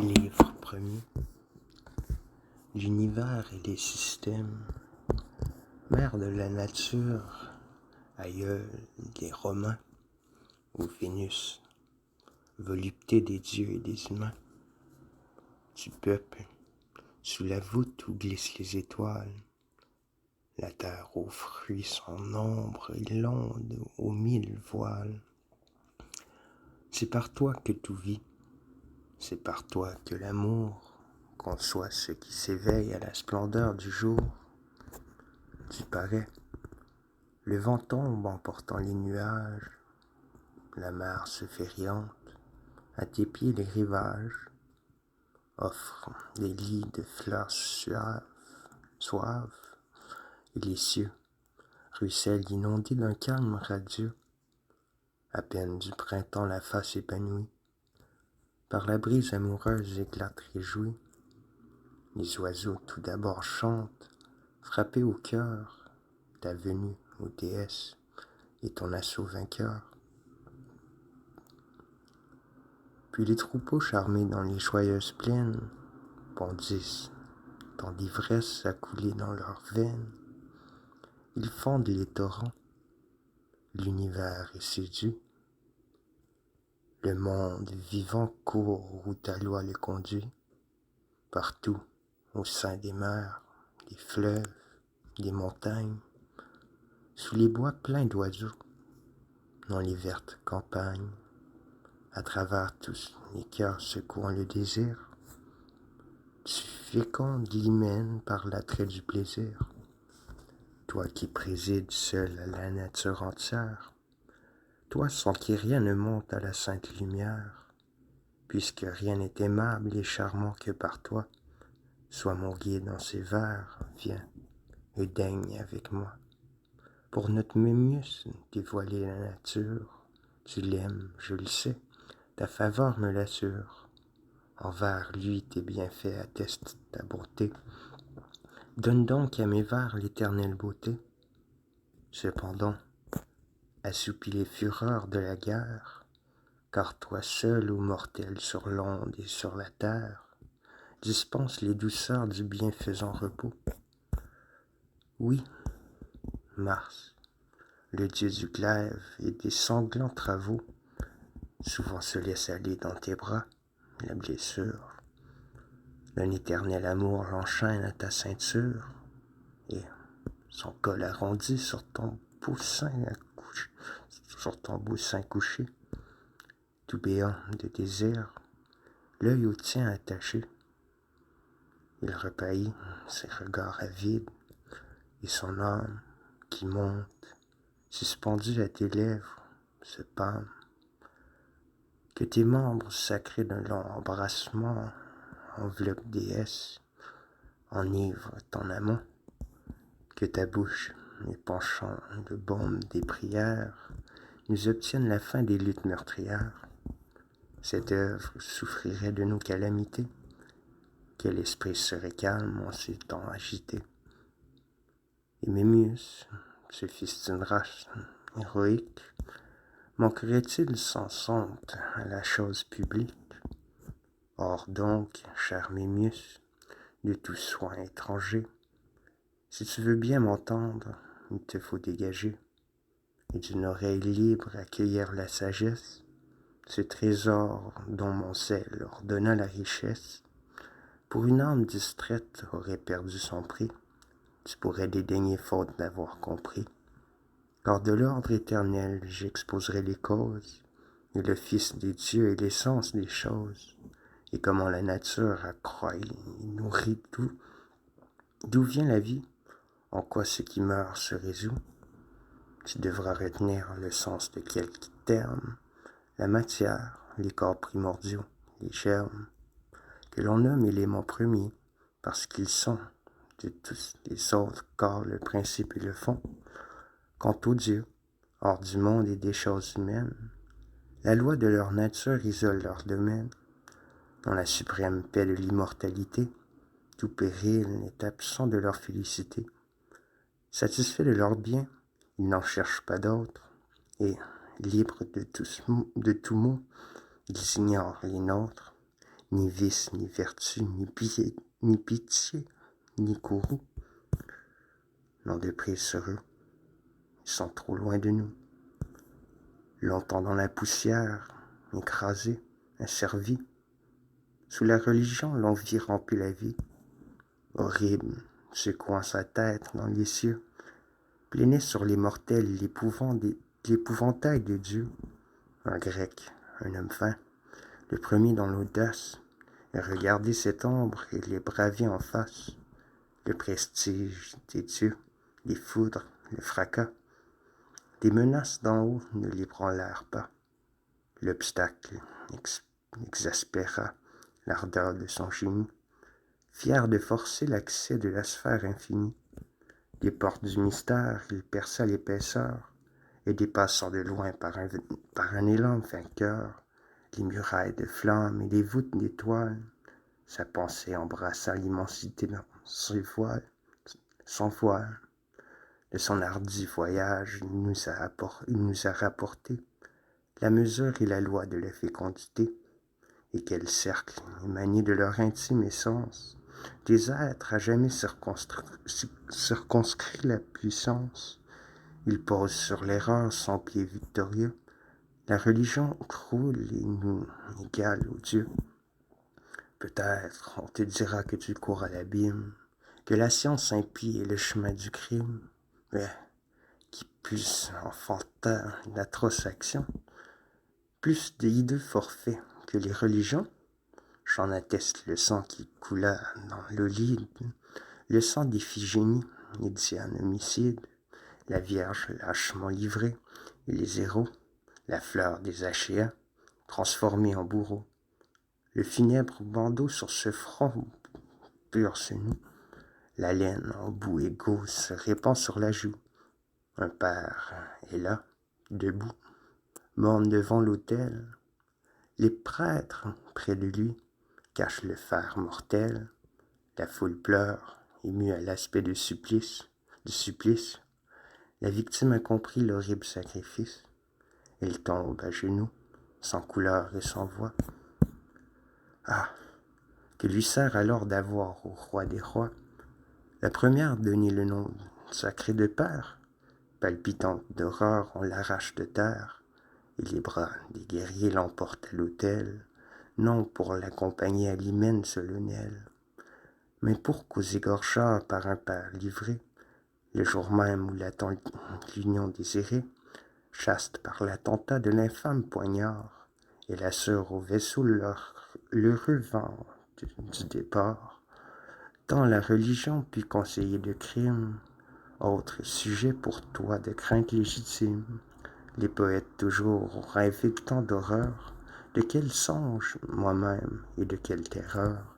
Livre premier. L'univers et les systèmes, mère de la nature, aïeul des Romains, ou Vénus, volupté des dieux et des humains, du peuple, sous la voûte où glissent les étoiles, la terre aux fruits sans ombre et l'onde aux mille voiles. C'est par toi que tout vit, c'est par toi que l'amour conçoit ce qui s'éveille à la splendeur du jour. Tu parais, le vent tombe emportant les nuages, la mer se fait riante, à tes pieds les rivages offrent des lits de fleurs suaves, et les cieux ruissellent inondés d'un calme radieux, à peine du printemps la face épanouie, par la brise amoureuse éclate réjouie. Les oiseaux tout d'abord chantent, frappés au cœur, ta venue, ô déesse, et ton assaut vainqueur. Puis les troupeaux charmés dans les joyeuses plaines bondissent, tant d'ivresse a coulé dans leurs veines. Ils fondent les torrents, l'univers est séduit. Le monde vivant court où ta loi le conduit. Partout, au sein des mers, des fleuves, des montagnes, sous les bois pleins d'oiseaux, dans les vertes campagnes, à travers tous les cœurs secouant le désir, tu fécondes l'hymen par l'attrait du plaisir. Toi qui présides seul à la nature entière, toi sans qui rien ne monte à la sainte lumière, puisque rien n'est aimable et charmant que par toi, sois mon guide dans ces vers, viens et daigne avec moi. Pour notre Mémius dévoiler la nature, tu l'aimes, je le sais, ta faveur me l'assure. Envers lui tes bienfaits attestent ta bonté. Donne donc à mes vers l'éternelle beauté. Cependant, assoupis les fureurs de la guerre, car toi seul, ô mortel sur l'onde et sur la terre, dispense les douceurs du bienfaisant repos. Oui, Mars, le dieu du glaive et des sanglants travaux, souvent se laisse aller dans tes bras la blessure. D'un éternel amour l'enchaîne à ta ceinture, et son col arrondi sur ton beau sein couché, tout béant de désir, l'œil au tien attaché. Il repaillit ses regards avides, et son âme qui monte, suspendue à tes lèvres, se pâme. Que tes membres sacrés d'un long embrassement enveloppent déesse, enivrent ton amant. Que ta bouche, épanchant le baume des prières, nous obtienne la fin des luttes meurtrières. Cette œuvre souffrirait de nos calamités. Quel esprit serait calme en ces temps agités? Et Mémius, ce fils d'une race héroïque, manquerait-il sans honte à la chose publique? Or donc, cher Mémius, de tout soin étranger, si tu veux bien m'entendre, il te faut dégager, et d'une oreille libre accueillir la sagesse, ce trésor dont mon zèle ordonna la richesse. Pour une âme distraite aurait perdu son prix, tu pourrais dédaigner faute d'avoir compris. Car de l'ordre éternel j'exposerai les causes, et le Fils des dieux et l'essence des choses, et comment la nature accroît et nourrit tout. D'où vient la vie? En quoi ce qui meurt se résout? Tu devras retenir le sens de quelques termes, la matière, les corps primordiaux, les germes, que l'on nomme éléments premiers, parce qu'ils sont, de tous les autres corps, le principe et le fond. Quant aux dieux, hors du monde et des choses humaines, la loi de leur nature isole leur domaine. Dans la suprême paix de l'immortalité, tout péril n'est absent de leur félicité. Satisfaits de leurs biens, ils n'en cherchent pas d'autres, et, libres de tout mot, ils ignorent les nôtres. ni vice, ni vertu, ni pitié, ni courroux. Non de prise sur eux, ils sont trop loin de nous. Longtemps dans la poussière, écrasés, asservis, sous la religion, l'envie remplit la vie, horrible, secouant sa tête dans les cieux, planait sur les mortels l'épouvantail de Dieu. Un grec, un homme fin, le premier dans l'audace, et regarder cette ombre et les braver en face, le prestige des dieux, les foudres, le fracas, des menaces d'en haut ne l'ébranlèrent pas. L'obstacle exaspéra l'ardeur de son génie, fier de forcer l'accès de la sphère infinie. Des portes du mystère, il perça l'épaisseur, et dépassant de loin par un élan vainqueur, les murailles de flammes et les voûtes d'étoiles, sa pensée embrassa l'immensité dans son voile. De son hardi voyage, il nous a rapporté la mesure et la loi de la fécondité, et quel cercle émané de leur intime essence, des êtres à jamais circonscrit la puissance. Ils posent sur l'erreur son pied victorieux. La religion croule et nous égale aux dieux. Peut-être on te dira que tu cours à l'abîme, que la science impie est le chemin du crime. Mais qui plus enfanta d'atroces actions, plus de hideux forfaits que les religions, j'en atteste le sang qui coula dans l'Olide, le sang d'Iphigénie et Diane homicide, la Vierge lâchement livrée, et les héros, la fleur des Achéens, transformée en bourreau. Le funèbre bandeau sur ce front pur se noue, la laine en bout égaux se répand sur la joue. Un père est là, debout, morne devant l'autel. Les prêtres, près de lui, cachent le fer mortel. La foule pleure, émue à l'aspect du supplice. La victime a compris l'horrible sacrifice. Elle tombe à genoux, sans couleur et sans voix. Ah, que lui sert alors d'avoir au roi des rois la première donnée le nom sacré de père? Palpitante d'horreur, on l'arrache de terre, et les bras des guerriers l'emportent à l'autel, non pour l'accompagner à l'hymen solennel, mais pour qu'aux égorgeurs par un père livré, le jour même où l'attend l'union désirée, chaste par l'attentat de l'infâme poignard, et la sœur au vaisseau l'heureux vent du départ, tant la religion put conseiller de crime, autre sujet pour toi de crainte légitime. Les poètes toujours ont rêvé tant d'horreur, de quel songe, moi-même, et de quelle terreur,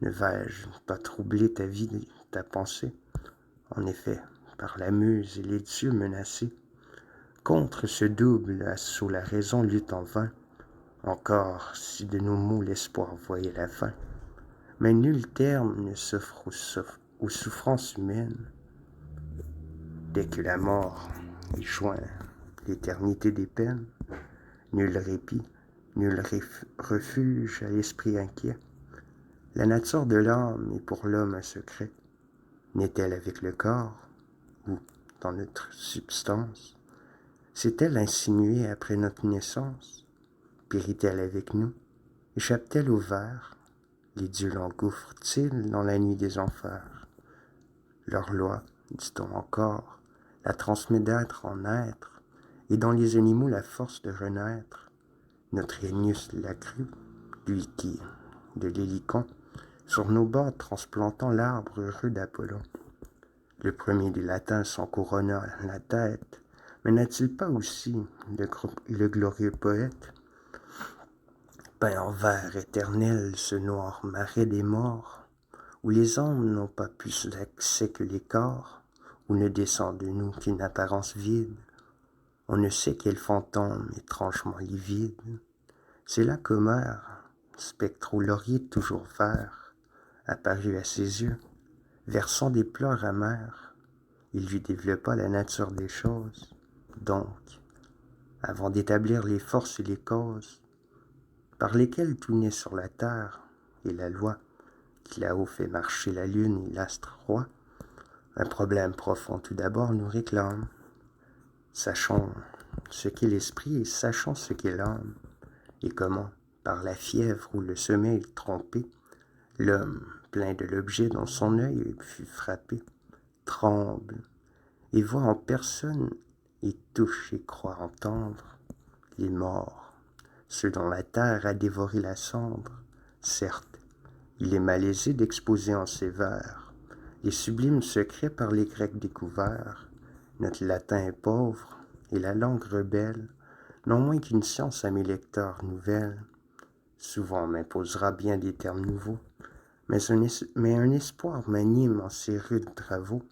ne vais-je pas troubler ta vie, ta pensée? En effet, par la muse et les dieux menacés, contre ce double assaut la raison lutte en vain, encore si de nos mots l'espoir voyait la fin. Mais nul terme ne s'offre aux souffrances humaines, dès que la mort y joint l'éternité des peines. Nul répit, nul refuge à l'esprit inquiet. La nature de l'âme est pour l'homme un secret. N'est-elle avec le corps, ou dans notre substance? S'est-elle insinuée après notre naissance? Périt-elle avec nous? Échappe-t-elle au ver? Les dieux l'engouffrent-ils dans la nuit des enfers? Leur loi, dit-on encore, la transmet d'être en être, et dans les animaux la force de renaître. Notre Ennius l'a cru, lui qui, de l'hélicon, sur nos bords transplantant l'arbre heureux d'Apollon. Le premier des latins s'en couronna la tête, mais n'a-t-il pas aussi le glorieux poète peint en vers éternel ce noir marais des morts, où les âmes n'ont pas plus d'accès que les corps, où ne descend de nous qu'une apparence vide, on ne sait quel fantôme étrangement livide. C'est là qu'Homère, spectre au laurier toujours vert, apparut à ses yeux, versant des pleurs amers. Il lui développa la nature des choses. Donc, avant d'établir les forces et les causes par lesquelles tout naît sur la terre, et la loi qui là-haut fait marcher la lune et l'astre roi. Un problème profond tout d'abord nous réclame. Sachons ce qu'est l'esprit et sachons ce qu'est l'âme, et comment, par la fièvre ou le sommeil trompé, l'homme, plein de l'objet dont son œil fut frappé, tremble et voit en personne et touche et croit entendre les morts, ceux dont la terre a dévoré la cendre. Certes, il est malaisé d'exposer en ses vers les sublimes secrets par les Grecs découverts. Notre latin est pauvre et la langue rebelle, non moins qu'une science à mes lecteurs nouvelle. Souvent m'imposera bien des termes nouveaux, mais un espoir m'anime en ces rudes travaux.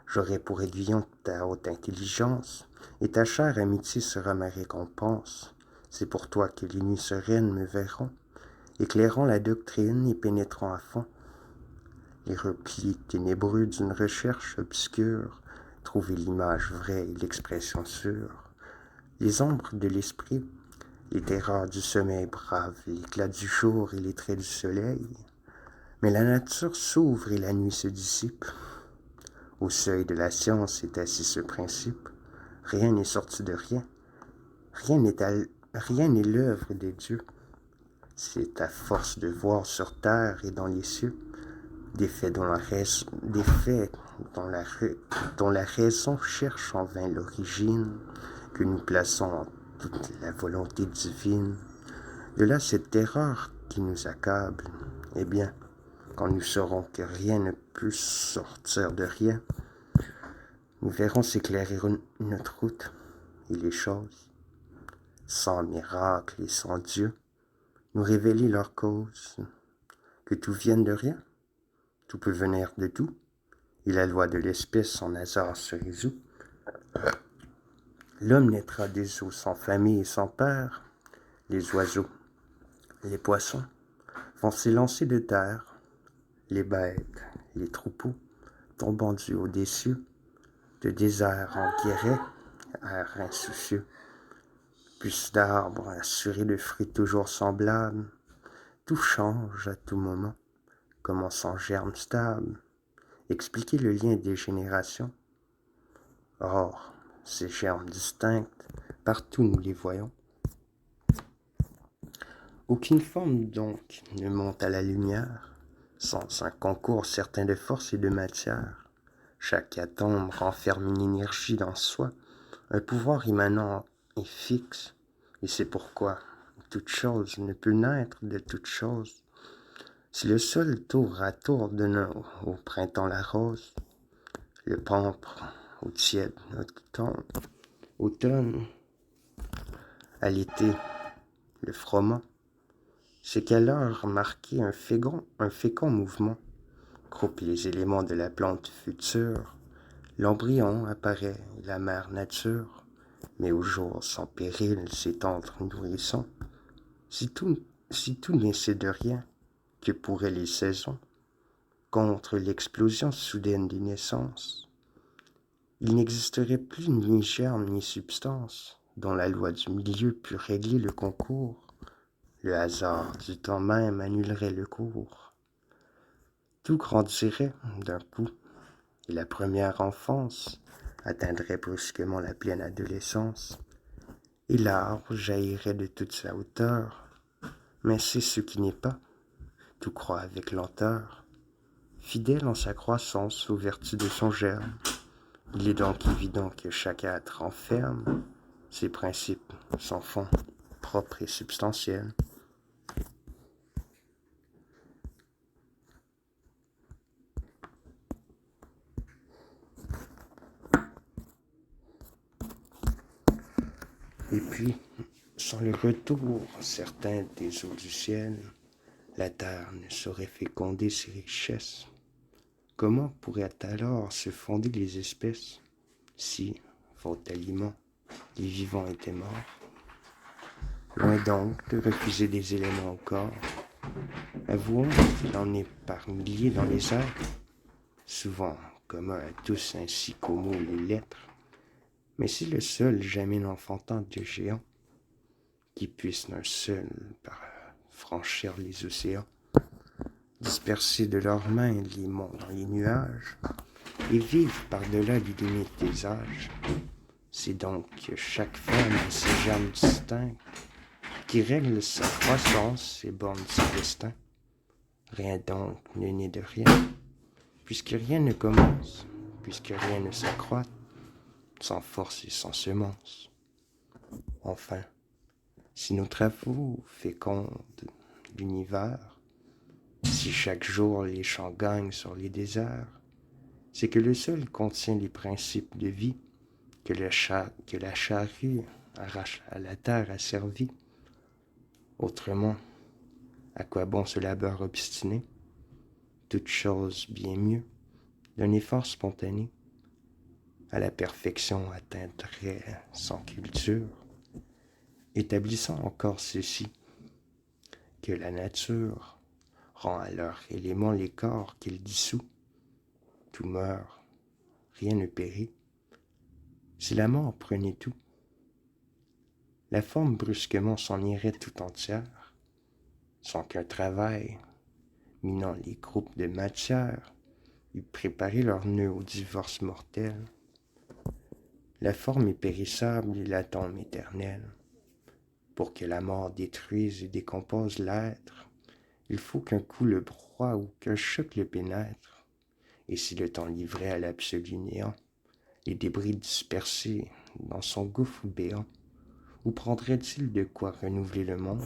J'aurai pour aiguillon ta haute intelligence, et ta chère amitié sera ma récompense. C'est pour toi que les nuits sereines me verront, éclairant la doctrine et pénétrant à fond les replis ténébreux d'une recherche obscure, trouver l'image vraie et l'expression sûre. Les ombres de l'esprit, les terreurs du sommeil brave, l'éclat du jour et les traits du soleil. Mais la nature s'ouvre et la nuit se dissipe. Au seuil de la science est assis ce principe. Rien n'est sorti de rien. Rien n'est l'œuvre des dieux. C'est à force de voir sur terre et dans les cieux des faits dont la raison cherche en vain l'origine, que nous plaçons en toute la volonté divine. De là cette terreur qui nous accable. Eh bien, quand nous saurons que rien ne peut sortir de rien, nous verrons s'éclairer notre route et les choses, sans miracle et sans Dieu, nous révéler leur cause, que tout vienne de rien, tout peut venir de tout, et la loi de l'espèce son hasard se résout. L'homme naîtra des eaux sans famille et sans père, les oiseaux, les poissons vont s'élancer de terre, les bêtes, les troupeaux tombant du haut des cieux, de désert en guéret, air insoucieux. Puces d'arbres assurés de fruits toujours semblables, tout change à tout moment, comme sans germe stable. Expliquer le lien des générations. Or, ces germes distincts, partout nous les voyons. Aucune forme donc ne monte à la lumière, sans un concours certain de force et de matière. Chaque atome renferme une énergie dans soi, un pouvoir immanent et fixe, et c'est pourquoi toute chose ne peut naître de toute chose. Si le sol tour à tour donne au printemps la rose, le pampre au tiède automne, à l'été le froment, c'est qu'à l'heure marquée un fécond mouvement groupe les éléments de la plante future. L'embryon apparaît, la mère nature, mais au jour sans péril s'étendre nourrisson. Si tout naissait de rien, que pourraient les saisons contre l'explosion soudaine des naissances? Il n'existerait plus ni germe ni substance dont la loi du milieu pût régler le concours. Le hasard du temps même annulerait le cours. Tout grandirait d'un coup, et la première enfance atteindrait brusquement la pleine adolescence, et l'arbre jaillirait de toute sa hauteur. Mais c'est ce qui n'est pas, tout croît avec lenteur, fidèle en sa croissance aux vertus de son germe. Il est donc évident que chaque être renferme ses principes, son fond propre et substantiel. Et puis, sans le retour certain des eaux du ciel, la terre ne saurait féconder ses richesses. Comment pourraient alors se fonder les espèces si, faute d'aliment, les vivants étaient morts? Loin donc de refuser des éléments au corps, avouons qu'il en est par milliers dans les airs, souvent commun à tous ainsi qu'aux mots les lettres. Mais c'est le seul jamais n'enfantant de géants qui puisse d'un seul franchir les océans. disperser de leurs mains les monts dans les nuages, et vivre par-delà les limites des âges. C'est donc que chaque femme a ses germes distincts, qui règlent sa croissance et bornent ses destins. Rien donc ne naît de rien, puisque rien ne commence, puisque rien ne s'accroît, sans force et sans semence. Enfin, si nos travaux fécondent l'univers, si chaque jour les champs gagnent sur les déserts, c'est que le sol contient les principes de vie que la charrue arrache à la terre asservie. Autrement, à quoi bon ce labeur obstiné? Toute chose bien mieux d'un effort spontané à la perfection atteindrait sans culture, établissant encore ceci, que la nature rend à leur élément les corps qu'elle dissout. Tout meurt, rien ne périt. Si la mort prenait tout, la forme brusquement s'en irait tout entière, sans qu'un travail, minant les groupes de matière, eût préparé leur nœud au divorce mortel. La forme est périssable et l'atome éternel. Pour que la mort détruise et décompose l'être, il faut qu'un coup le broie ou qu'un choc le pénètre. Et si le temps livrait à l'absolu néant, les débris dispersés dans son gouffre béant, où prendrait-il de quoi renouveler le monde?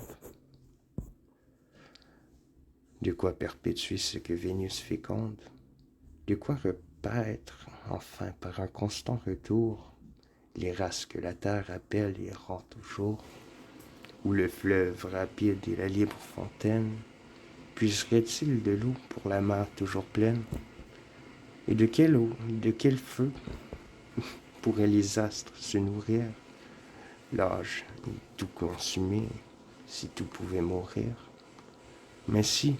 De quoi perpétuer ce que Vénus féconde? De quoi repaître, enfin, par un constant retour, les races que la terre appelle et rend toujours? Où le fleuve rapide et la libre fontaine puiserait-il de l'eau pour la mer toujours pleine? Et de quelle eau, de quel feu pourraient les astres se nourrir? L'âge est tout consumé, si tout pouvait mourir. Mais si,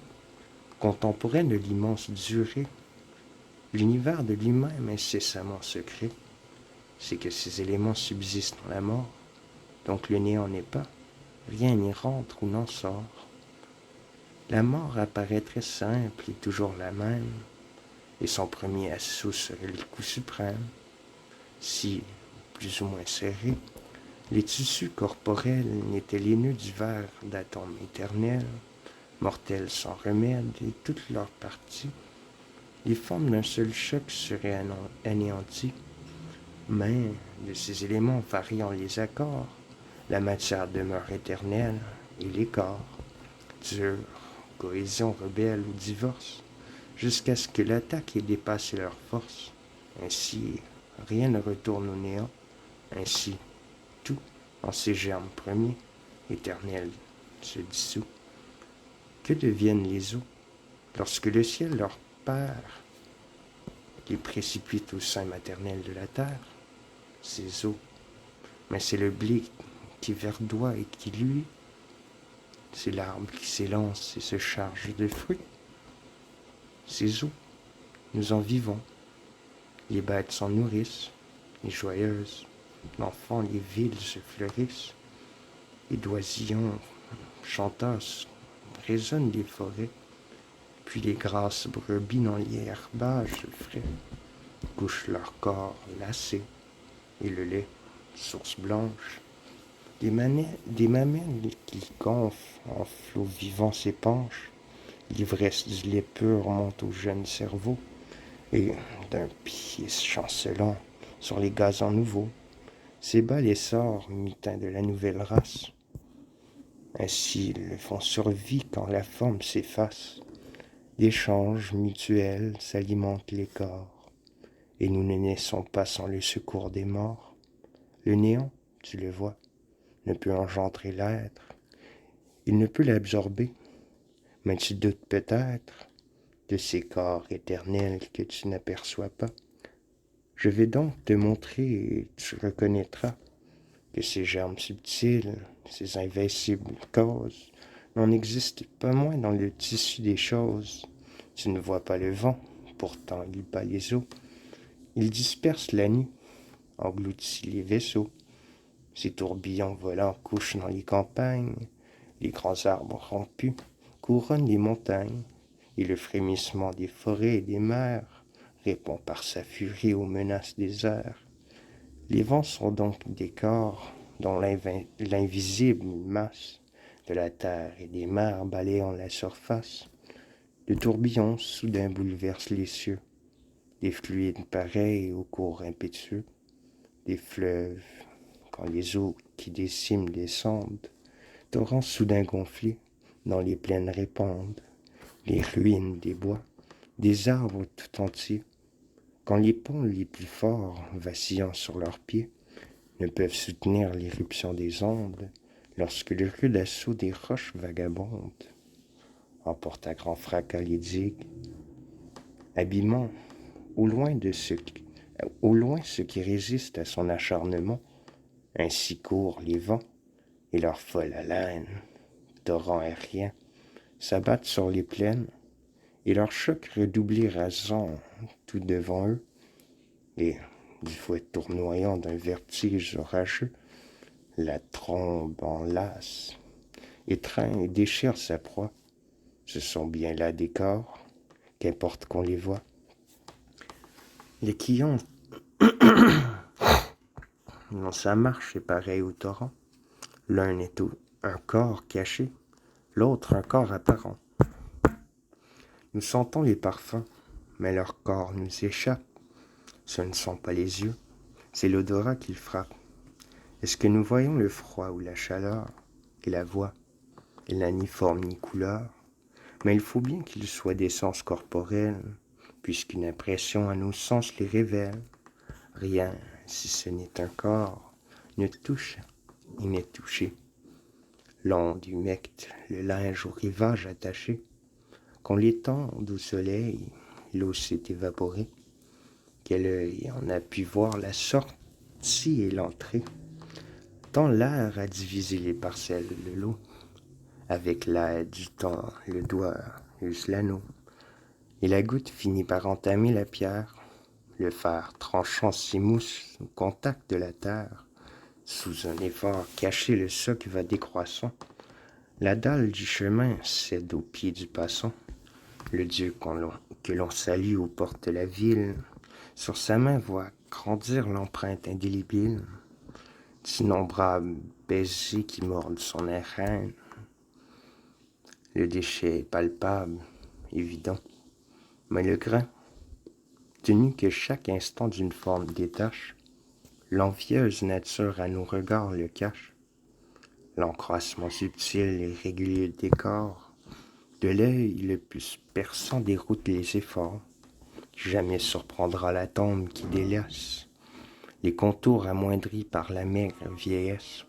contemporain de l'immense durée, l'univers de lui-même incessamment secret, c'est que ces éléments subsistent dans la mort, donc le néant n'est pas, rien n'y rentre ou n'en sort. La mort apparaîtrait simple et toujours la même, et son premier assaut serait le coup suprême, si, plus ou moins serré, les tissus corporels n'étaient les nœuds divers d'atomes éternels, mortels sans remède, et toutes leurs parties, les formes d'un seul choc seraient anéanties. Mais, de ces éléments variant les accords, la matière demeure éternelle, et les corps, dure, cohésion rebelle ou divorce, jusqu'à ce que l'attaque ait dépassé leur force. Ainsi, rien ne retourne au néant. Ainsi, tout, en ses germes premiers, éternels, se dissout. Que deviennent les eaux lorsque le ciel leur perd, les précipite au sein maternel de la terre? Ces eaux, mais c'est le blé qui verdoie et qui luit, c'est l'arbre qui s'élance et se charge de fruits. Ces eaux, nous en vivons, les bêtes s'en nourrissent, les joyeuses, l'enfant, les villes se fleurissent, les d'oisillons chantassent, résonnent les forêts, puis les grasses brebis dans les herbages frais couchent leur corps lassé, et le lait, source blanche, des mamelles qui gonflent en flots vivants s'épanchent, l'ivresse du lait pur monte au jeune cerveau, et d'un pied chancelant sur les gazons nouveaux, s'ébat l'essor mutin de la nouvelle race. Ainsi le fond survit quand la forme s'efface. D'échanges mutuels s'alimentent les corps, et nous ne naissons pas sans le secours des morts. Le néant, tu le vois, ne peut engendrer l'être, il ne peut l'absorber, mais tu doutes peut-être de ces corps éternels que tu n'aperçois pas. Je vais donc te montrer et tu reconnaîtras que ces germes subtils, ces invincibles causes, n'en existent pas moins dans le tissu des choses. Tu ne vois pas le vent, pourtant il bat les eaux. Il disperse la nuit, engloutit les vaisseaux. Ces tourbillons volants couchent dans les campagnes. Les grands arbres rompus couronnent les montagnes. et le frémissement des forêts et des mers répond par sa furie aux menaces des airs. Les vents sont donc des corps dont l'invisible masse de la terre et des mers balayant la surface. Le tourbillon soudain bouleverse les cieux, des fluides pareils au cours impétueux, des fleuves, quand les eaux qui déciment descendent, torrents soudain gonflés, dans les plaines répandent, les ruines des bois, des arbres tout entiers, quand les ponts les plus forts, vacillant sur leurs pieds, ne peuvent soutenir l'irruption des ondes, lorsque le rude assaut des roches vagabondes emporte à grand fracas les digues, abîmant au loin ce qui résiste à son acharnement. Ainsi courent les vents, et leur folle haleine, torrents aériens, s'abattent sur les plaines, et leur choc redoublé rasant tout devant eux, et, du fouet tournoyant d'un vertige orageux, la trombe enlace, étreint et déchire sa proie. Ce sont bien là des corps, qu'importe qu'on les voit. Les quillons, dans sa marche, est pareil au torrent. L'un est un corps caché, l'autre un corps apparent. Nous sentons les parfums, mais leur corps nous échappe. Ce ne sont pas les yeux, c'est l'odorat qu'ils frappent. Est-ce que nous voyons le froid ou la chaleur et la voix? Elle n'a ni forme ni couleur, mais il faut bien qu'il soit d'essence corporelle, puisqu'une impression à nos sens les révèle. Rien, si ce n'est un corps, ne touche et n'est touché. L'onde humecte le linge au rivage attaché. Qu'on l'étende au soleil, l'eau s'est évaporée. Quel œil en a pu voir la sortie et l'entrée? Tant l'air a divisé les parcelles de l'eau. Avec l'aide du temps, le doigt use l'anneau. Et la goutte finit par entamer la pierre. Le fer tranchant s'émousse au contact de la terre. Sous un effort caché, le soc va décroissant. La dalle du chemin cède aux pieds du passant. Le Dieu que l'on salue aux portes de la ville, sur sa main voit grandir l'empreinte indélébile d'innombrables baisers qui mordent son airain. Le déchet est palpable, évident, mais le grain, tenu que chaque instant d'une forme détache, l'envieuse nature à nos regards le cache. L'encroissement subtil et régulier des corps, de l'œil le plus perçant déroute les efforts. Jamais surprendra la tombe qui délaisse les contours amoindris par la maigre vieillesse,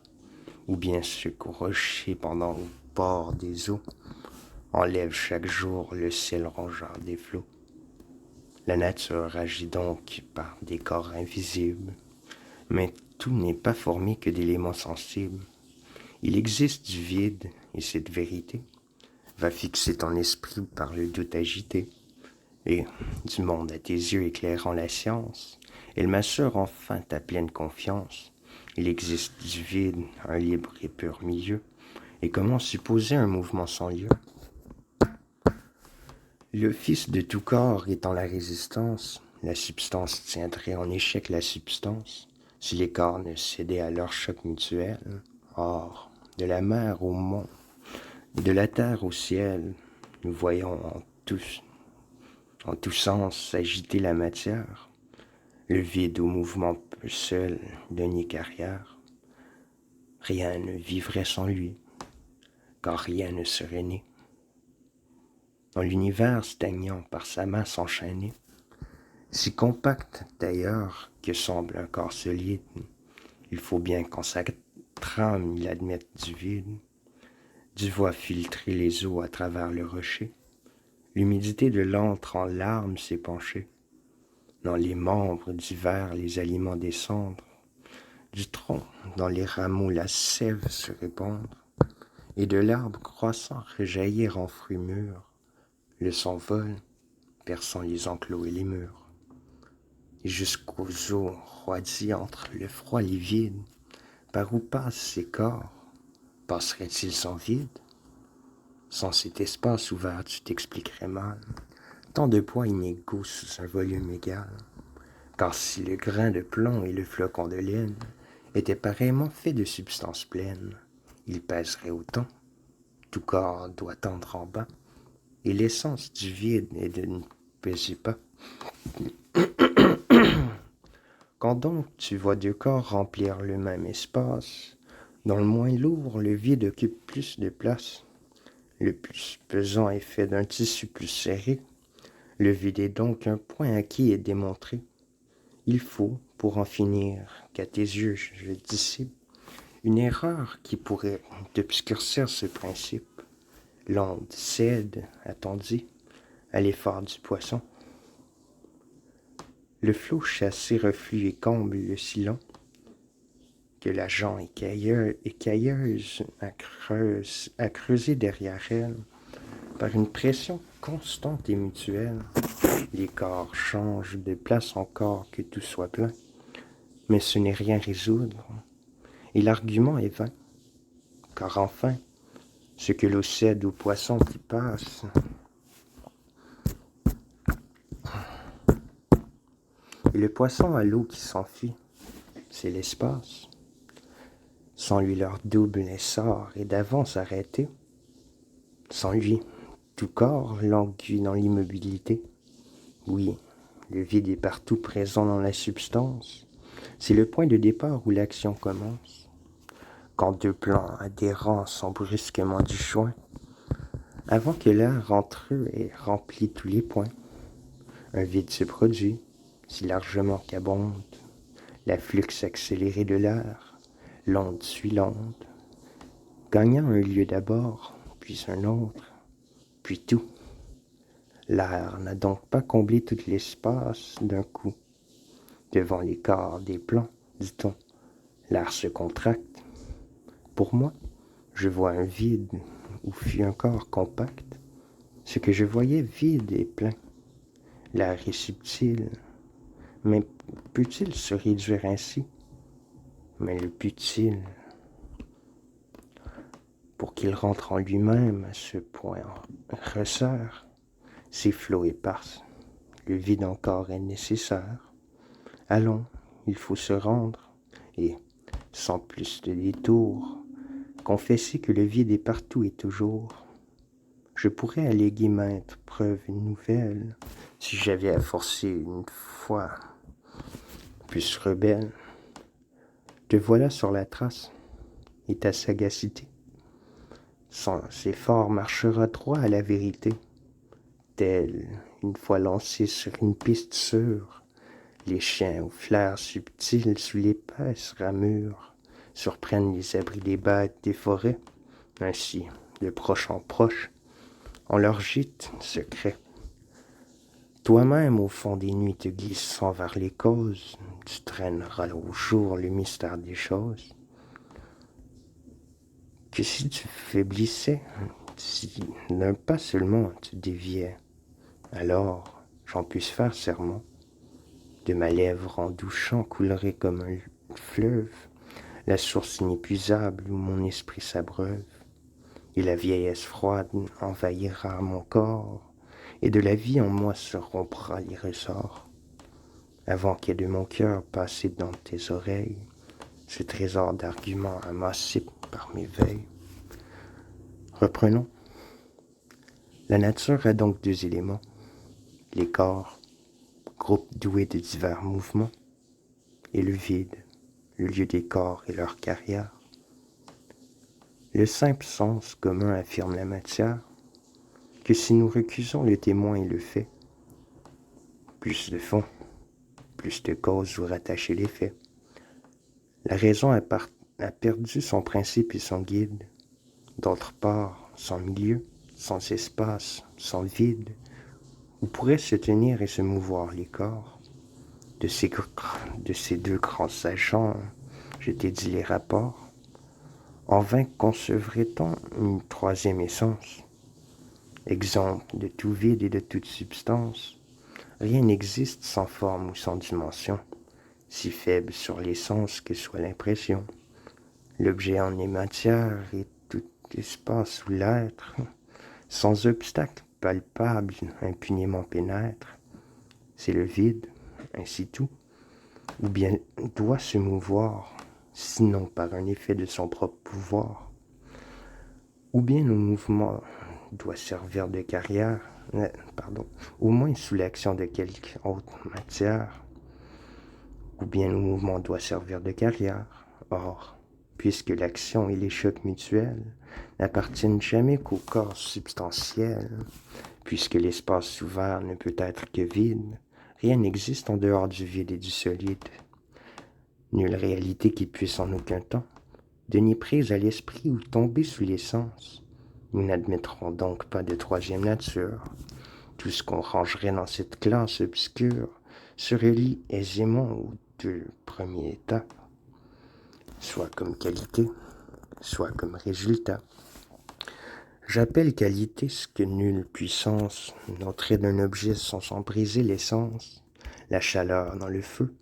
ou bien ceux qu'au rocher pendant au bord des eaux enlève chaque jour le ciel rongeur des flots. La nature agit donc par des corps invisibles, mais tout n'est pas formé que d'éléments sensibles. Il existe du vide, et cette vérité va fixer ton esprit par le doute agité. Et, du monde à tes yeux éclairant la science, elle m'assure enfin ta pleine confiance. Il existe du vide, un libre et pur milieu, et comment supposer un mouvement sans lieu? L'office de tout corps étant la résistance, la substance tiendrait en échec la substance, si les corps ne cédaient à leur choc mutuel. Or, de la mer au mont, de la terre au ciel, nous voyons en tout sens s'agiter la matière. Le vide au mouvement peut seul donner carrière. Rien ne vivrait sans lui, car rien ne serait né. Dans l'univers stagnant par sa masse enchaînée, si compact d'ailleurs que semble un corps solide, il faut bien qu'en sa trame il admette du vide, du voie filtrer les eaux à travers le rocher. L'humidité de l'antre en larmes s'est penchée. Dans les membres divers les aliments descendent, du tronc dans les rameaux la sève se répandre, et de l'arbre croissant rejaillir en fruits mûrs. Le sang vole, perçant les enclos et les murs. Et jusqu'aux eaux roidies entre le froid livide, par où passent ces corps, passeraient-ils sans vide? Sans cet espace ouvert, tu t'expliquerais mal. Tant de poids inégaux sous un volume égal. Car si le grain de plomb et le flocon de laine étaient pareillement faits de substances pleines, ils pèseraient autant. Tout corps doit tendre en bas, et l'essence du vide est de ne peser pas. Quand donc tu vois deux corps remplir le même espace, dans le moins lourd, le vide occupe plus de place. Le plus pesant est fait d'un tissu plus serré. Le vide est donc un point acquis et démontré. Il faut, pour en finir, qu'à tes yeux je dissipe une erreur qui pourrait t'obscurcir ce principe. L'onde cède, a-t-on dit, à l'effort du poisson. Le flot chassé reflue et comble le sillon que la gent écailleuse a creusé derrière elle par une pression constante et mutuelle. Les corps changent de place encore que tout soit plein, mais ce n'est rien résoudre, et l'argument est vain, car enfin, ce que l'eau cède au poisson qui passe, et le poisson à l'eau qui s'enfuit, c'est l'espace. Sans lui leur double essor et d'avance arrêté, sans lui, tout corps languit dans l'immobilité. Oui, le vide est partout présent dans la substance. C'est le point de départ où l'action commence. Quand deux plans adhérents sont brusquement du joint, avant que l'air entre eux ait rempli tous les points, un vide se produit, si largement qu'abonde l'afflux accéléré de l'air, l'onde suit l'onde, gagnant un lieu d'abord, puis un autre, puis tout. L'air n'a donc pas comblé tout l'espace d'un coup. Devant les corps des plans, dit-on, l'air se contracte. Pour moi, je vois un vide où fut un corps compact. Ce que je voyais vide et plein. L'air est subtil, mais peut-il se réduire ainsi? Mais le peut-il? Pour qu'il rentre en lui-même à ce point resserre ses flots épars. Le vide encore est nécessaire. Allons, il faut se rendre, et, sans plus de détours, confesser que le vide est partout et toujours. Je pourrais alléguer maintes preuves nouvelles, si j'avais à forcer une foi plus rebelle. Te voilà sur la trace, et ta sagacité, sans effort, marchera droit à la vérité. Tel, une fois lancé sur une piste sûre, les chiens aux flairs subtils sous l'épaisse ramure surprennent les abris des bêtes des forêts. Ainsi, de proche en proche, on leur gîte secret. Toi-même, au fond des nuits te glissant vers les causes, tu traîneras au jour le mystère des choses. Que si tu faiblissais, si d'un pas seulement tu déviais, alors j'en puisse faire serment. De ma lèvre en doux chant coulerait comme un fleuve la source inépuisable où mon esprit s'abreuve, et la vieillesse froide envahira mon corps, et de la vie en moi se rompra les ressorts. Avant qu'ait de mon cœur passé dans tes oreilles ce trésor d'arguments amassés par mes veilles. Reprenons. La nature a donc deux éléments, les corps, groupe doué de divers mouvements, et le vide, le lieu des corps et leur carrière. Le simple sens commun affirme la matière, que si nous recusons le témoin et le fait, plus de fond, plus de causes où rattacher les faits. La raison a perdu son principe et son guide. D'autre part, sans milieu, sans espace, sans vide, où pourraient se tenir et se mouvoir les corps. De ces deux grands agents, je t'ai dit les rapports. En vain concevrait-on une troisième essence, exempte de tout vide et de toute substance. Rien n'existe sans forme ou sans dimension, si faible sur l'essence que soit l'impression. L'objet en est matière et tout espace ou l'être sans obstacle palpable, impunément pénètre. C'est le vide, ainsi tout, ou bien doit se mouvoir, sinon par un effet de son propre pouvoir, ou bien nos mouvements doivent servir de carrière, au moins sous l'action de quelque autre matière, ou bien nos mouvements doivent servir de carrière. Or, puisque l'action et les chocs mutuels n'appartiennent jamais qu'au corps substantiel, puisque l'espace ouvert ne peut être que vide, rien n'existe en dehors du vide et du solide. Nulle réalité qui puisse en aucun temps donner prise à l'esprit ou tomber sous l'essence. Nous n'admettrons donc pas de troisième nature. Tout ce qu'on rangerait dans cette classe obscure se relie aisément aux deux premiers états, soit comme qualité, soit comme résultat. J'appelle qualité ce que nulle puissance n'ôterait d'un objet sans en briser l'essence, la chaleur dans le feu,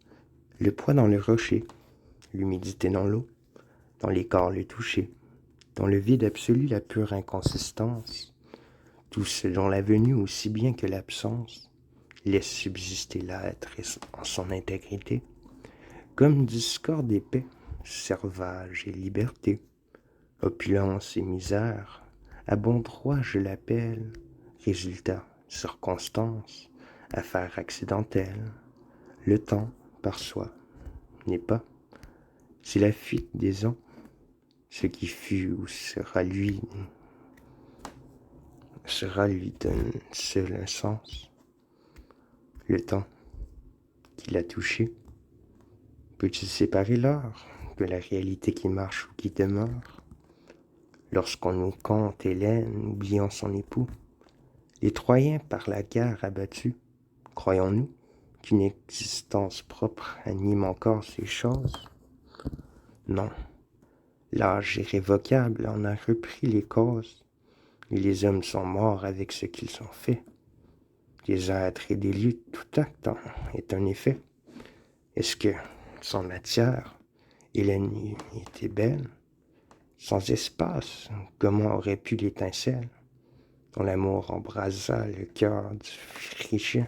le poids dans le rocher, l'humidité dans l'eau, dans les corps le toucher, dans le vide absolu la pure inconsistance, tout ce dont la venue aussi bien que l'absence laisse subsister l'être en son intégrité, comme discorde épais, servage et liberté, opulence et misère, à bon droit je l'appelle, résultat, circonstance, affaire accidentelle. Le temps, par soi, n'est pas. C'est la fuite des ans. Ce qui fut ou sera lui d'un seul un sens. Le temps qui l'a touché, peut-il séparer l'heure de la réalité qui marche ou qui demeure? Lorsqu'on nous compte Hélène, oubliant son époux, les Troyens par la guerre abattus, croyons-nous qu'une existence propre anime encore ces choses? Non, l'âge irrévocable en a repris les causes, et les hommes sont morts avec ce qu'ils ont fait. Des êtres et des lieux, tout acte est un effet. Est-ce que, sans matière, Hélène était belle? Sans espace, comment aurait pu l'étincelle, dont l'amour embrasa le cœur du Phrygien,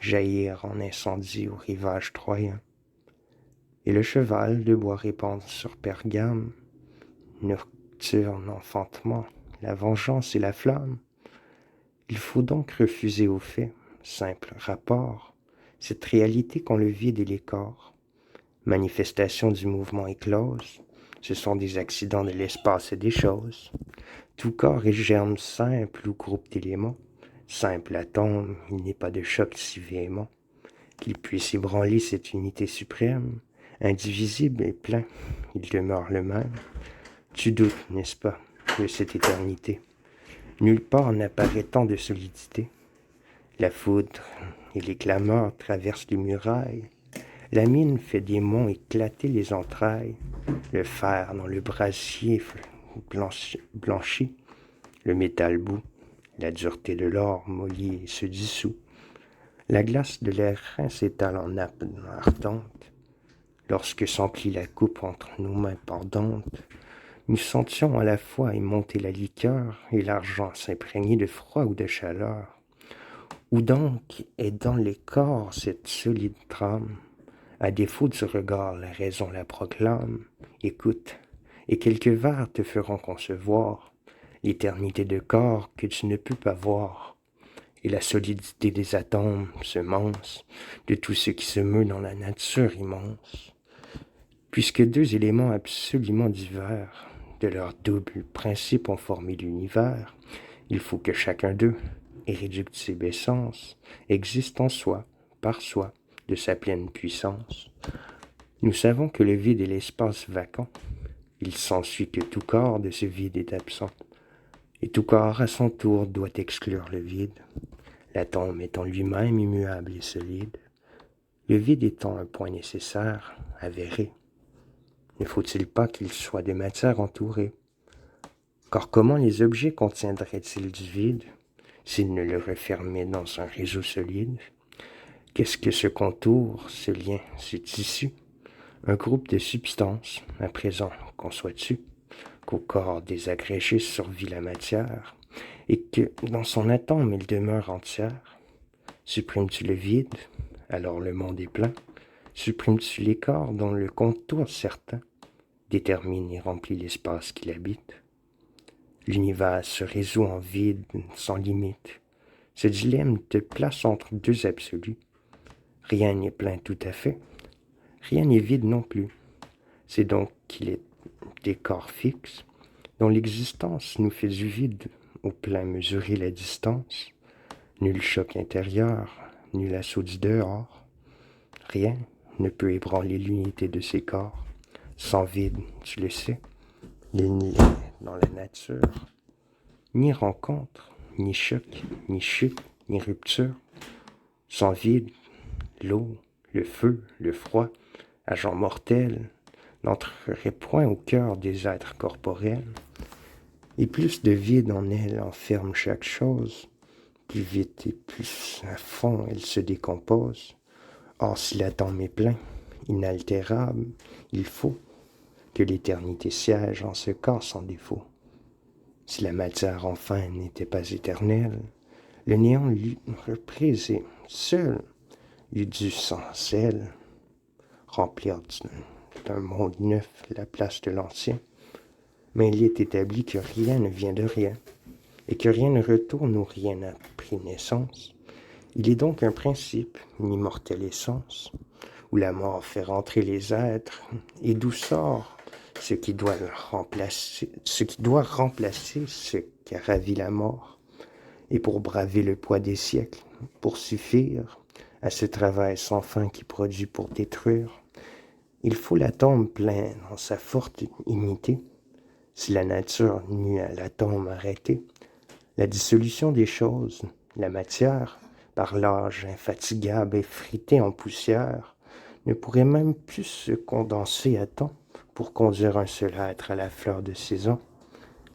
jaillir en incendie au rivage troyen? Et le cheval de bois répandre sur Pergame, nocturne enfantement, la vengeance et la flamme? Il faut donc refuser au fait, simple rapport, cette réalité qu'ont le vide et les corps. Manifestation du mouvement éclose, ce sont des accidents de l'espace et des choses. Tout corps est germe simple ou groupe d'éléments. Simple atome, il n'est pas de choc si véhément qu'il puisse ébranler cette unité suprême. Indivisible et plein, il demeure le même. Tu doutes, n'est-ce pas, de cette éternité? Nulle part n'apparaît tant de solidité. La foudre et les clameurs traversent les murailles. La mine fait des monts éclater les entrailles. Le fer dans le brasier blanchit. Le métal bout. La dureté de l'or mollit et se dissout. La glace de l'airain s'étale en nappe ardente. Lorsque s'emplit la coupe entre nos mains pendantes, nous sentions à la fois y monter la liqueur et l'argent s'imprégner de froid ou de chaleur. Où donc est dans les corps cette solide trame? À défaut du regard, la raison la proclame. Écoute, et quelques vers te feront concevoir l'éternité de corps que tu ne peux pas voir, et la solidité des atomes semences de tout ce qui se meut dans la nature immense. Puisque deux éléments absolument divers, de leur double principe ont formé l'univers, il faut que chacun d'eux, irréductible essence, existe en soi, par soi, de sa pleine puissance. Nous savons que le vide est l'espace vacant. Il s'ensuit que tout corps de ce vide est absent. Et tout corps à son tour doit exclure le vide. L'atome étant lui-même immuable et solide, le vide étant un point nécessaire, avéré. Ne faut-il pas qu'il soit de matière entourée? Car comment les objets contiendraient-ils du vide s'ils ne le refermaient dans un réseau solide? Qu'est-ce que ce contour, ce lien, ce tissu? Un groupe de substances, à présent, conçois-tu, qu'au corps désagrégé survit la matière, et que dans son atome il demeure entière. Supprimes-tu le vide, alors le monde est plein. Supprimes-tu l'écart dont le contour certain détermine et remplit l'espace qu'il habite? L'univers se résout en vide sans limite. Ce dilemme te place entre deux absolus. Rien n'est plein tout à fait, rien n'est vide non plus. C'est donc qu'il est des corps fixes, dont l'existence nous fait du vide au plein mesurer la distance. Nul choc intérieur, nul assaut du dehors. Rien ne peut ébranler l'unité de ces corps. Sans vide, tu le sais, il n'y est dans la nature ni rencontre, ni choc, ni chute, ni rupture. Sans vide, l'eau, le feu, le froid, agent mortel, n'entrerait point au cœur des êtres corporels. Et plus de vide en elle enferme chaque chose, plus vite et plus à fond elle se décompose. Or si l'atome est plein, inaltérable, il faut que l'éternité siège en ce corps sans défaut. Si la matière enfin n'était pas éternelle, le néant lui reprisé seul eût dû sans elle remplir d'un monde neuf la place de l'ancien. Mais il est établi que rien ne vient de rien, et que rien ne retourne où rien n'a pris naissance. Il est donc un principe, une immortelle essence, où la mort fait rentrer les êtres, et d'où sort ce qui doit remplacer ce qui a ravi la mort. Et pour braver le poids des siècles, pour suffire à ce travail sans fin qui produit pour détruire, il faut l'atome plein dans sa forte unité. Si la nature n'eut à l'atome arrêté, la dissolution des choses, la matière, par l'âge infatigable effritée en poussière, ne pourrait même plus se condenser à temps pour conduire un seul être à la fleur de saison.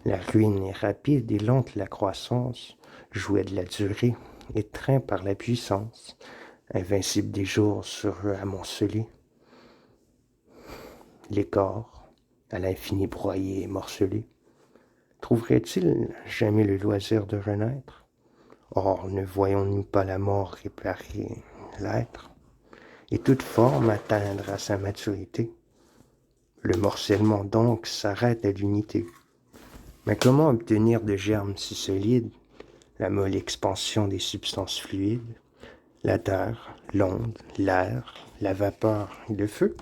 La ruine est rapide et lente la croissance, jouet de la durée, étreint par la puissance, invincible des jours sur eux amoncelés. Les corps, à l'infini broyés et morcelés, trouveraient-ils jamais le loisir de renaître? Or, ne voyons-nous pas la mort réparer l'être, et toute forme atteindre à sa maturité? Le morcellement donc s'arrête à l'unité. Mais comment obtenir de germes si solides la molle expansion des substances fluides, la terre, l'onde, l'air, la vapeur et le feu?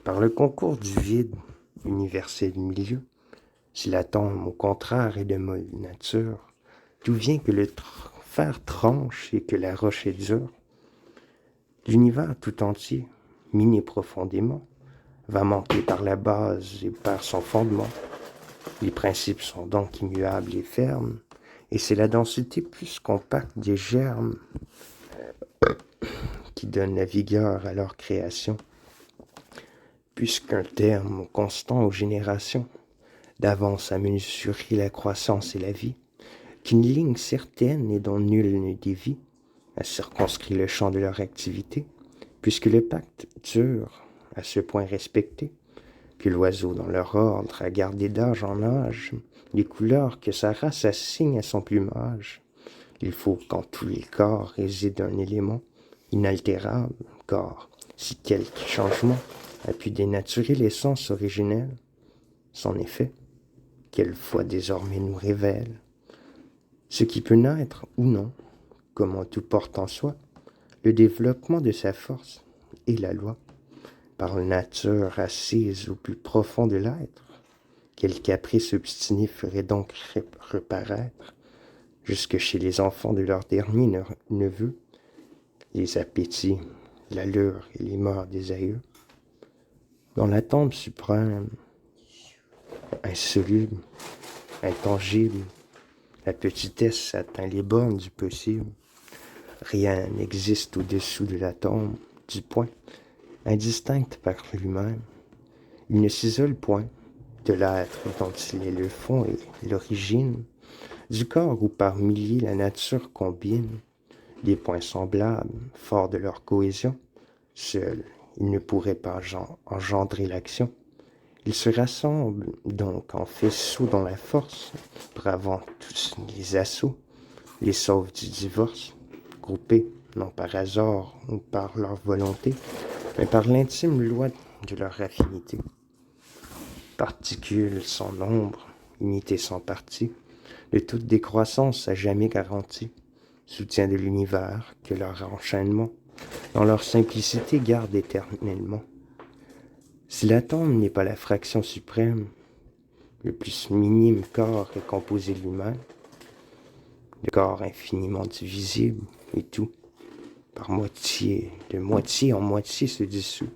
Par le concours du vide, universel milieu. Si l'atome, au contraire, est de molle nature, d'où vient que le fer tranche et que la roche est dure? L'univers tout entier, miné profondément, va manquer par la base et par son fondement. Les principes sont donc immuables et fermes, et c'est la densité plus compacte des germes qui donne la vigueur à leur création. Puisqu'un terme constant aux générations, d'avance à mesurer la croissance et la vie, qu'une ligne certaine et dont nul ne dévie, a circonscrit le champ de leur activité, puisque le pacte dure, à ce point respecté, que l'oiseau dans leur ordre a gardé d'âge en âge les couleurs que sa race assigne à son plumage. Il faut qu'en tous les corps réside un élément inaltérable, car si quelque changement a pu dénaturer l'essence originelle, son effet, quelle fois désormais nous révèle ce qui peut naître ou non, comment tout porte en soi, le développement de sa force et la loi, par une nature assise au plus profond de l'être. Quel caprice obstiné ferait donc reparaître, jusque chez les enfants de leur dernier neveu, les appétits, l'allure et les mœurs des aïeux? Dans la tombe suprême, insoluble, intangible, la petitesse atteint les bornes du possible. Rien n'existe au-dessous de la tombe, du point, indistinct par lui-même. Il ne s'isole point de l'être dont il est le fond et l'origine, du corps où par milliers la nature combine des points semblables, forts de leur cohésion. Seul, il ne pourrait pas engendrer l'action. Ils se rassemblent donc en faisceau dans la force, bravant tous les assauts, les sauvent du divorce, groupés, non par hasard ou par leur volonté, mais par l'intime loi de leur affinité. Particules sans nombre, unité sans partie, de toute décroissance à jamais garantie, soutien de l'univers que leur enchaînement, dans leur simplicité, garde éternellement. Si l'atome n'est pas la fraction suprême, le plus minime corps est composé lui-même, le corps infiniment divisible et tout, par moitié, de moitié en moitié se dissout,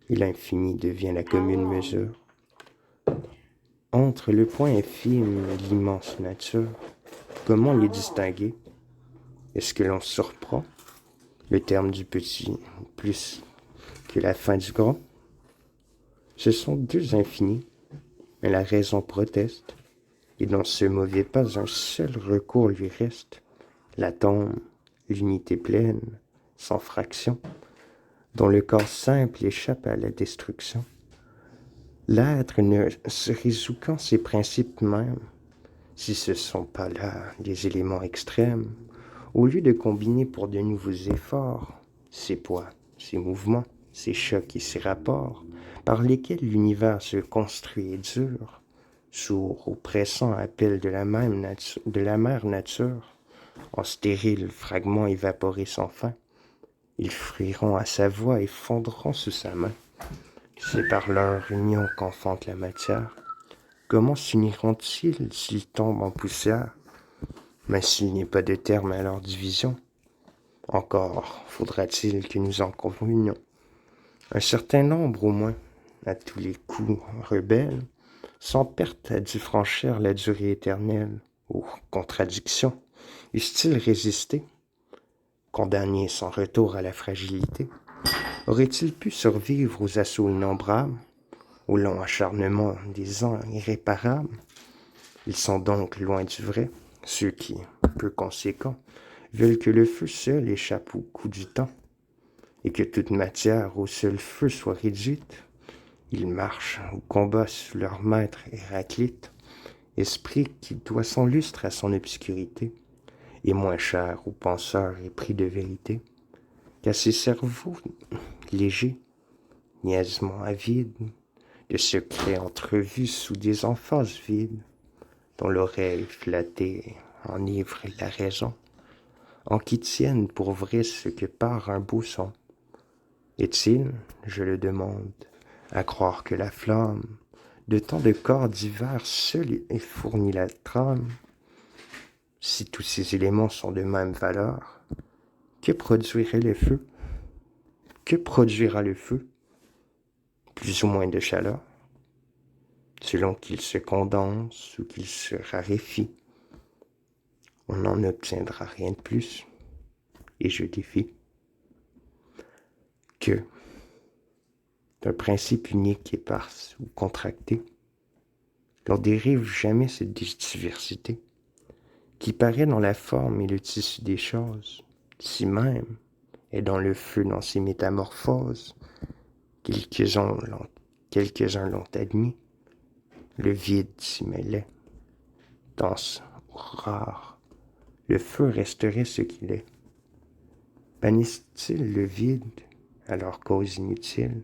et l'infini devient la commune mesure. Entre le point infime et l'immense nature, comment les distinguer? Est-ce que l'on surprend le terme du petit plus que la fin du grand? Ce sont deux infinis, mais la raison proteste, et dans ce mauvais pas un seul recours lui reste, l'atome, l'unité pleine, sans fraction, dont le corps simple échappe à la destruction. L'être ne se résout qu'en ses principes mêmes, si ce ne sont pas là des éléments extrêmes, au lieu de combiner pour de nouveaux efforts, ses poids, ses mouvements, ses chocs et ses rapports, par lesquels l'univers se construit et dure, sourd au pressant appel de la mère nature, en stériles fragments évaporés sans fin, ils fuiront à sa voix et fondront sous sa main. C'est par leur union qu'enfante la matière. Comment s'uniront-ils s'ils tombent en poussière? Mais s'il n'y a pas de terme à leur division, encore faudra-t-il que nous en convenions. Un certain nombre au moins, à tous les coups rebelles, sans perte a dû franchir la durée éternelle, aux contradictions, eussent-ils résisté, condamnés sans retour à la fragilité? Aurait-il pu survivre aux assauts innombrables, au long acharnement des ans irréparables? Ils sont donc loin du vrai, ceux qui, peu conséquents, veulent que le feu seul échappe au coup du temps, et que toute matière au seul feu soit réduite. Ils marchent au combat sous leur maître Héraclite, esprit qui doit son lustre à son obscurité, et moins cher aux penseurs épris de vérité qu'à ces cerveaux légers, niaisement avides, de secrets entrevus sous des emphases vides, dont l'oreille flattée enivre la raison, en qui tiennent pour vrai ce que part un beau son. Est-il, je le demande, à croire que la flamme de tant de corps divers seule ait fourni la trame? Si tous ces éléments sont de même valeur, que produirait le feu? Que produira le feu? Plus ou moins de chaleur, selon qu'il se condense ou qu'il se raréfie. On n'en obtiendra rien de plus, et je défie que, d'un principe unique éparse ou contracté, l'on dérive jamais cette diversité, qui paraît dans la forme et le tissu des choses, si même est dans le feu dans ses métamorphoses, quelques-uns l'ont admis, le vide s'y mêlait, dense ou rare, le feu resterait ce qu'il est. Bannissent-ils le vide à leur cause inutile?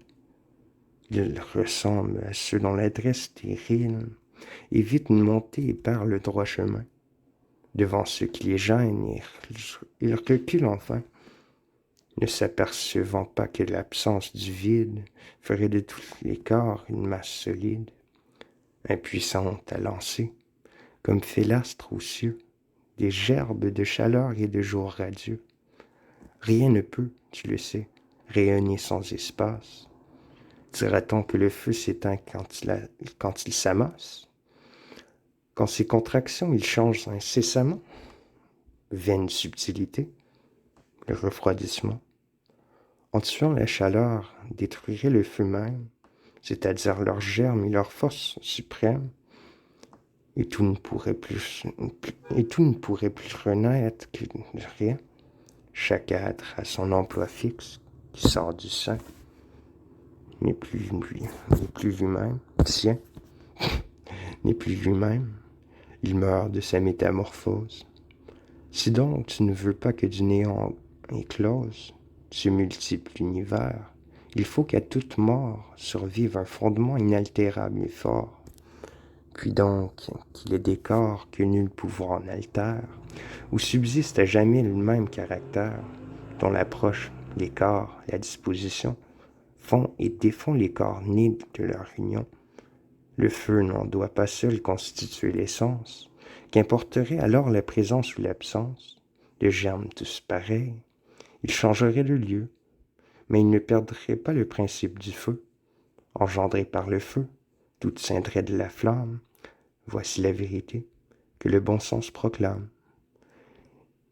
Ils ressemblent à ceux dont l'adresse stérile évite une montée et perd le droit chemin. Devant ceux qui les gênent, ils reculent enfin, ne s'apercevant pas que l'absence du vide ferait de tous les corps une masse solide, impuissante à lancer, comme fait l'astre aux cieux, des gerbes de chaleur et de jours radieux. Rien ne peut, tu le sais, rayonner sans espace. Dira-t-on que le feu s'éteint quand il s'amasse? Quand ses contractions, il change incessamment? Vaine subtilité, le refroidissement. En tuant la chaleur, détruirait le feu même, c'est-à-dire leur germe et leur force suprême, et tout ne pourrait plus renaître que de rien. Chaque être a son emploi fixe qui sort du sein. n'est plus lui, n'est plus lui-même, sien, n'est plus lui-même. Il meurt de sa métamorphose. Si donc tu ne veux pas que du néant éclose ce multiple univers, il faut qu'à toute mort survive un fondement inaltérable et fort. Puis donc qu'il ait des corps que nul pouvoir n'altère, où subsiste à jamais le même caractère, dont l'approche, les corps, la disposition, font et défont les corps nés de leur union. Le feu n'en doit pas seul constituer l'essence, qu'importerait alors la présence ou l'absence de germes tous pareils. Ils changeraient de lieu, mais ils ne perdraient pas le principe du feu. Engendré par le feu, tout ceindrait de la flamme. Voici la vérité que le bon sens proclame.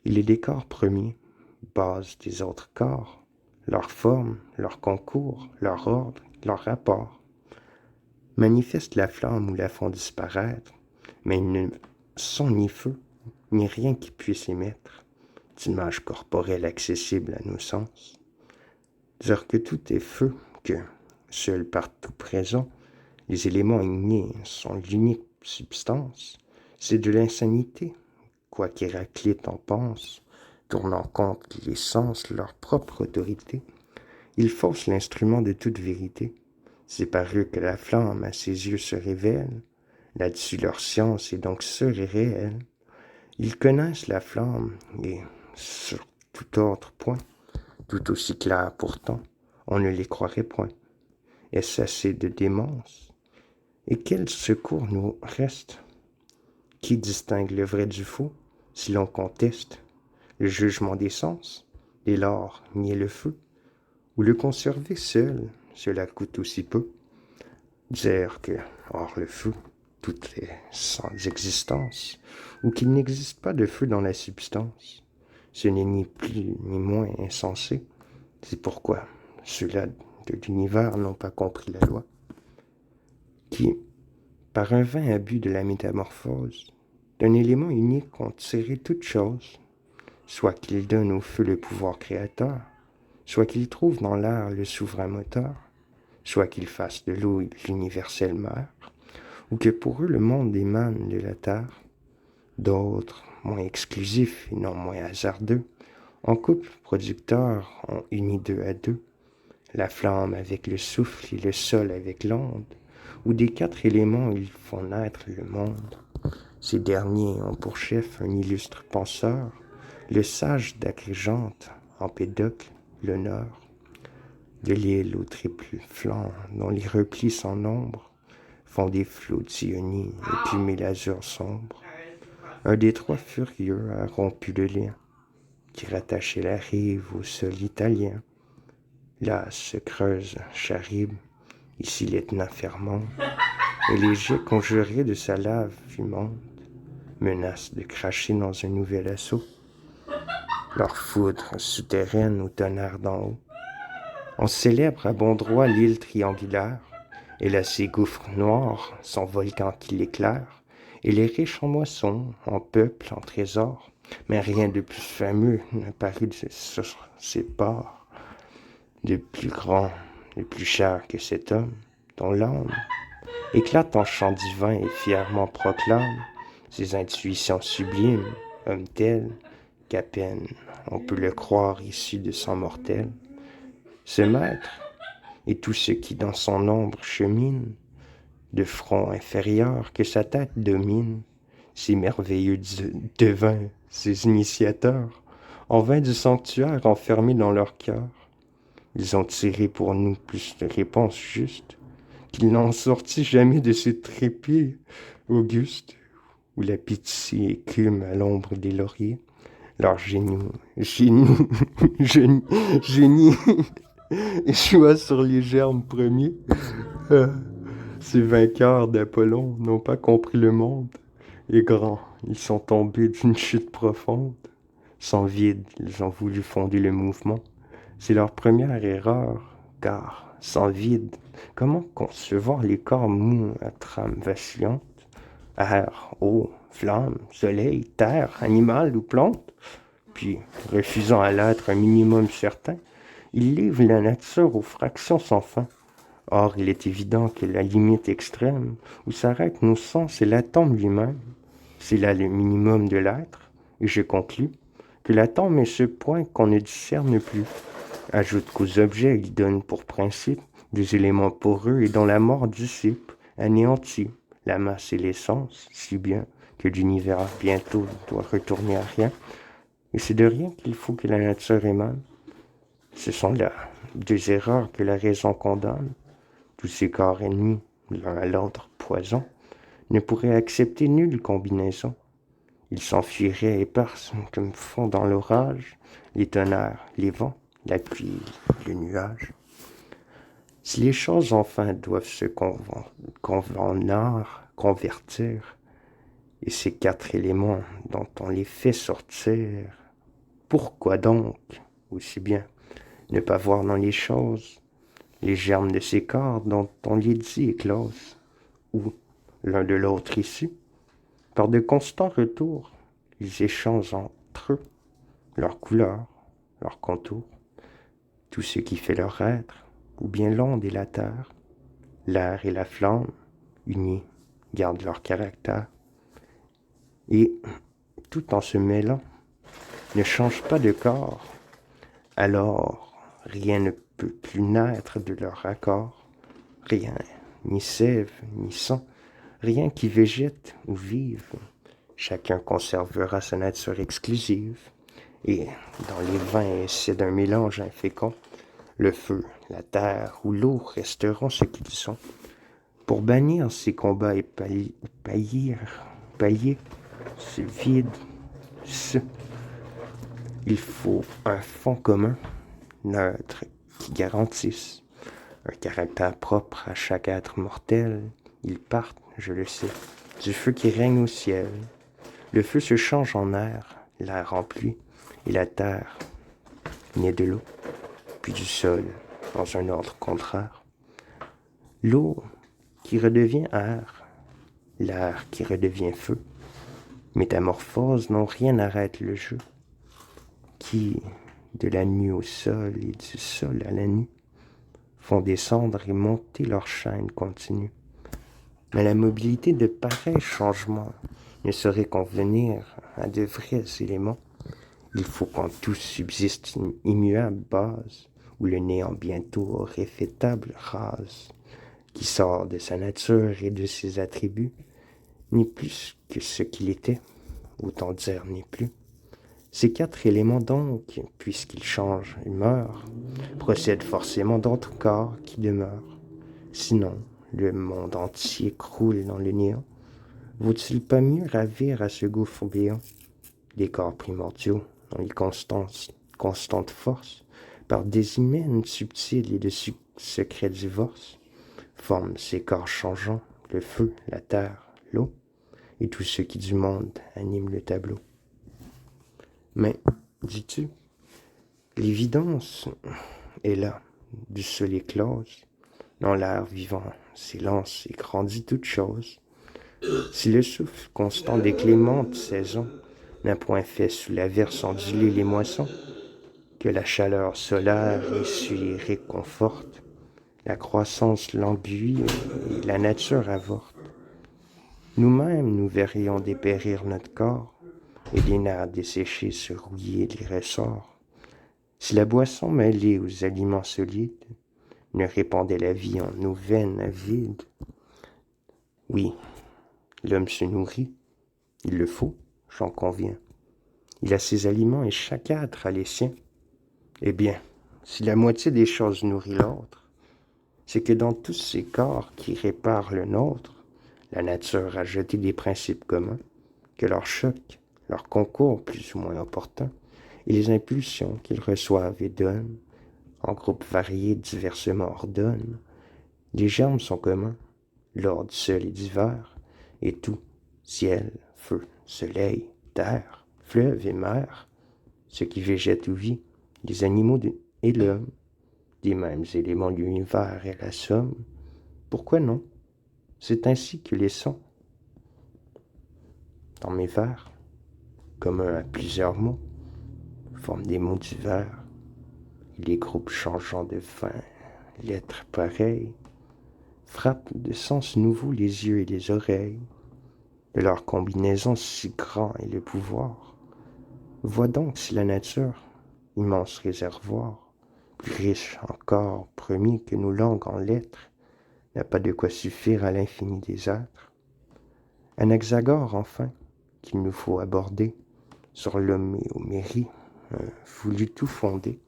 Il est des corps premiers, base des autres corps, leur forme, leur concours, leur ordre, leur rapport. Manifestent la flamme ou la font disparaître, mais ils ne sont ni feu, ni rien qui puisse émettre d'image corporelle accessible à nos sens. Dire que tout est feu, que, seul partout présent, les éléments ignés sont l'unique substance, c'est de l'insanité, quoi qu'Héraclite en pense, tournant compte les sens leur propre autorité. Il fausse l'instrument de toute vérité. C'est par eux que la flamme à ses yeux se révèle. Là-dessus leur science est donc seule et réelle. Ils connaissent la flamme, et sur tout autre point, tout aussi clair pourtant, on ne les croirait point. Est-ce assez de démence? Et quel secours nous reste? Qui distingue le vrai du faux, si l'on conteste le jugement des sens, dès lors nier le feu, ou le conserver seul, cela coûte aussi peu. Dire que, hors le feu, tout est sans existence, ou qu'il n'existe pas de feu dans la substance, ce n'est ni plus ni moins insensé. C'est pourquoi ceux-là de l'univers n'ont pas compris la loi, qui, par un vain abus de la métamorphose, d'un élément unique ont tiré toute chose, soit qu'il donne au feu le pouvoir créateur, soit qu'il trouve dans l'air le souverain moteur, soit qu'il fasse de l'eau l'universelle mère, ou que pour eux le monde émane de la terre. D'autres, moins exclusifs et non moins hasardeux, en couple producteur ont uni deux à deux, la flamme avec le souffle et le sol avec l'onde, où des quatre éléments ils font naître le monde. Ces derniers ont pour chef un illustre penseur, le sage d'Agrégente, Empédocle, l'honneur. De l'île au triple flanc, dont les replis sans nombre font des flots d'Ionie écumer l'azur sombre. Un des trois furieux a rompu le lien qui rattachait la rive au sol italien. Là se creuse Charybde, ici l'Etna fermente, et les jets conjurés de sa lave fumante menacent de cracher dans un nouvel assaut. Leur foudre souterraine au tonnerre d'en haut. On célèbre à bon droit l'île triangulaire, elle a ses gouffres noirs, son volcan qui l'éclaire, et les riches en moissons, en peuple, en trésors, mais rien de plus fameux n'a paru sur ses bords, de plus grand, de plus cher que cet homme, dont l'âme éclate en chant divin et fièrement proclame ses intuitions sublimes, homme tel qu'à peine on peut le croire issu de sang mortel. Ce maître, et tous ceux qui dans son ombre cheminent, de front inférieur que sa tête domine, ces merveilleux devins, ces initiateurs, en vain du sanctuaire enfermés dans leur cœur, ils ont tiré pour nous plus de réponses justes qu'ils n'en sortit jamais de ces trépieds augustes, où la pitié écume à l'ombre des lauriers. Leur génie échoua sur les germes premiers. Ces vainqueurs d'Apollon n'ont pas compris le monde. Et grands, ils sont tombés d'une chute profonde. Sans vide, ils ont voulu fonder le mouvement. C'est leur première erreur, car, sans vide, comment concevoir les corps mous à trame vacillante? Air, eau, flamme, soleil, terre, animal ou plante? Puis, refusant à l'être un minimum certain, ils livrent la nature aux fractions sans fin. Or, il est évident que la limite extrême où s'arrêtent nos sens est l'atome lui-même. C'est là le minimum de l'être, et je conclus que l'atome est ce point qu'on ne discerne plus. Ajoute qu'aux objets, il donne pour principe des éléments poreux et dont la mort dissipe, anéantit la masse et l'essence, si bien que l'univers bientôt doit retourner à rien. Et c'est de rien qu'il faut que la nature émane. Ce sont là deux erreurs que la raison condamne. Tous ces corps ennemis, l'un à l'autre poison, ne pourraient accepter nulle combinaison. Ils s'enfuiraient épars comme font dans l'orage les tonnerres, les vents, la pluie, le nuage. Si les choses enfin doivent se convertir, et ces quatre éléments dont on les fait sortir, pourquoi donc, aussi bien, ne pas voir dans les choses les germes de ces corps dont on les dit éclosent, ou l'un de l'autre issus, par de constants retours, ils échangent entre eux leurs couleurs, leurs contours, tout ce qui fait leur être, ou bien l'onde et la terre, l'air et la flamme, unis, gardent leur caractère, et, tout en se mêlant, ne changent pas de corps. Alors, rien ne peut plus naître de leur accord, rien, ni sève, ni sang, rien qui végète ou vive. Chacun conservera sa nature exclusive, et dans les vins essais d'un mélange infécond, le feu, la terre ou l'eau resteront ce qu'ils sont. Pour bannir ces combats et pallier ce vide, il faut un fond commun, neutre, qui garantisse un caractère propre à chaque être mortel. Ils partent, je le sais, du feu qui règne au ciel. Le feu se change en air, l'air en pluie, et la terre naît de l'eau, puis du sol, dans un ordre contraire. L'eau qui redevient air, l'air qui redevient feu. Métamorphoses dont rien n'arrête le jeu, qui, de la nuit au sol et du sol à la nuit, font descendre et monter leur chaîne continue. Mais la mobilité de pareils changements ne saurait convenir à de vrais éléments. Il faut qu'en tout subsiste une immuable base, où le néant bientôt réfétable rase, qui sort de sa nature et de ses attributs, ni plus que ce qu'il était, autant dire n'est plus. Ces quatre éléments donc, puisqu'ils changent et meurent, procèdent forcément d'autres corps qui demeurent. Sinon, le monde entier croule dans le néant. Vaut-il pas mieux ravir à ce gouffre béant des corps primordiaux dans les constantes forces, par des hymen subtils et de secrets divorces, forment ces corps changeants, le feu, la terre, l'eau, et tout ce qui du monde anime le tableau. Mais, dis-tu, l'évidence est là, du sol éclose, dans l'air vivant s'élance et grandit toute chose. Si le souffle constant des clémentes saisons n'a point fait sous l'averse ondulée les moissons, que la chaleur solaire essuie et réconforte, la croissance languit et la nature avorte. Nous-mêmes nous verrions dépérir notre corps, et les nerfs desséchés se rouiller les ressorts, si la boisson mêlée aux aliments solides ne répandait la vie en nos veines vides. Oui, l'homme se nourrit, il le faut, j'en conviens. Il a ses aliments et chaque être a les siens. Eh bien, si la moitié des choses nourrit l'autre, c'est que dans tous ces corps qui réparent le nôtre, la nature a jeté des principes communs, que leur choc, leur concours plus ou moins opportun, et les impulsions qu'ils reçoivent et donnent, en groupes variés diversement ordonnent. Les germes sont communs, l'ordre seul est divers, et tout, ciel, feu, soleil, terre, fleuve et mer, ce qui végète ou vit, les animaux et l'homme, des mêmes éléments de l'univers et la somme. Pourquoi non? C'est ainsi que les sons, dans mes vers, communs à plusieurs mots, forment des mots divers, et les groupes changeant de fin, lettres pareilles, frappent de sens nouveaux les yeux et les oreilles. De leur combinaison si grand est le pouvoir. Vois donc si la nature, immense réservoir, plus riche encore, premier que nos langues en lettres, n'a pas de quoi suffire à l'infini des êtres. Anaxagore, enfin, qu'il nous faut aborder, sur l'homérie, voulut tout fonder.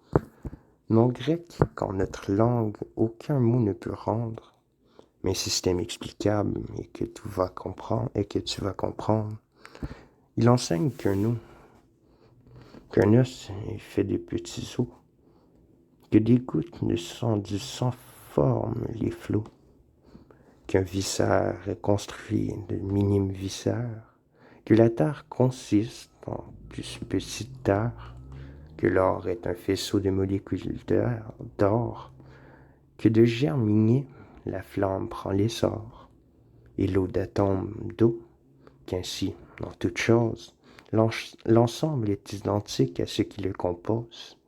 Non grec, qu'en notre langue aucun mot ne peut rendre, mais système explicable et que tu vas comprendre. Il enseigne qu'un os est fait de petits os, que des gouttes de sang du sang forment les flots, qu'un viscère est construit de minimes viscères, que la terre consiste en plus petite terre, que l'or est un faisceau de molécules d'or, que de germes ignés la flamme prend l'essor, et l'eau d'atomes d'eau, qu'ainsi, dans toute chose, l'ensemble est identique à ce qui le compose.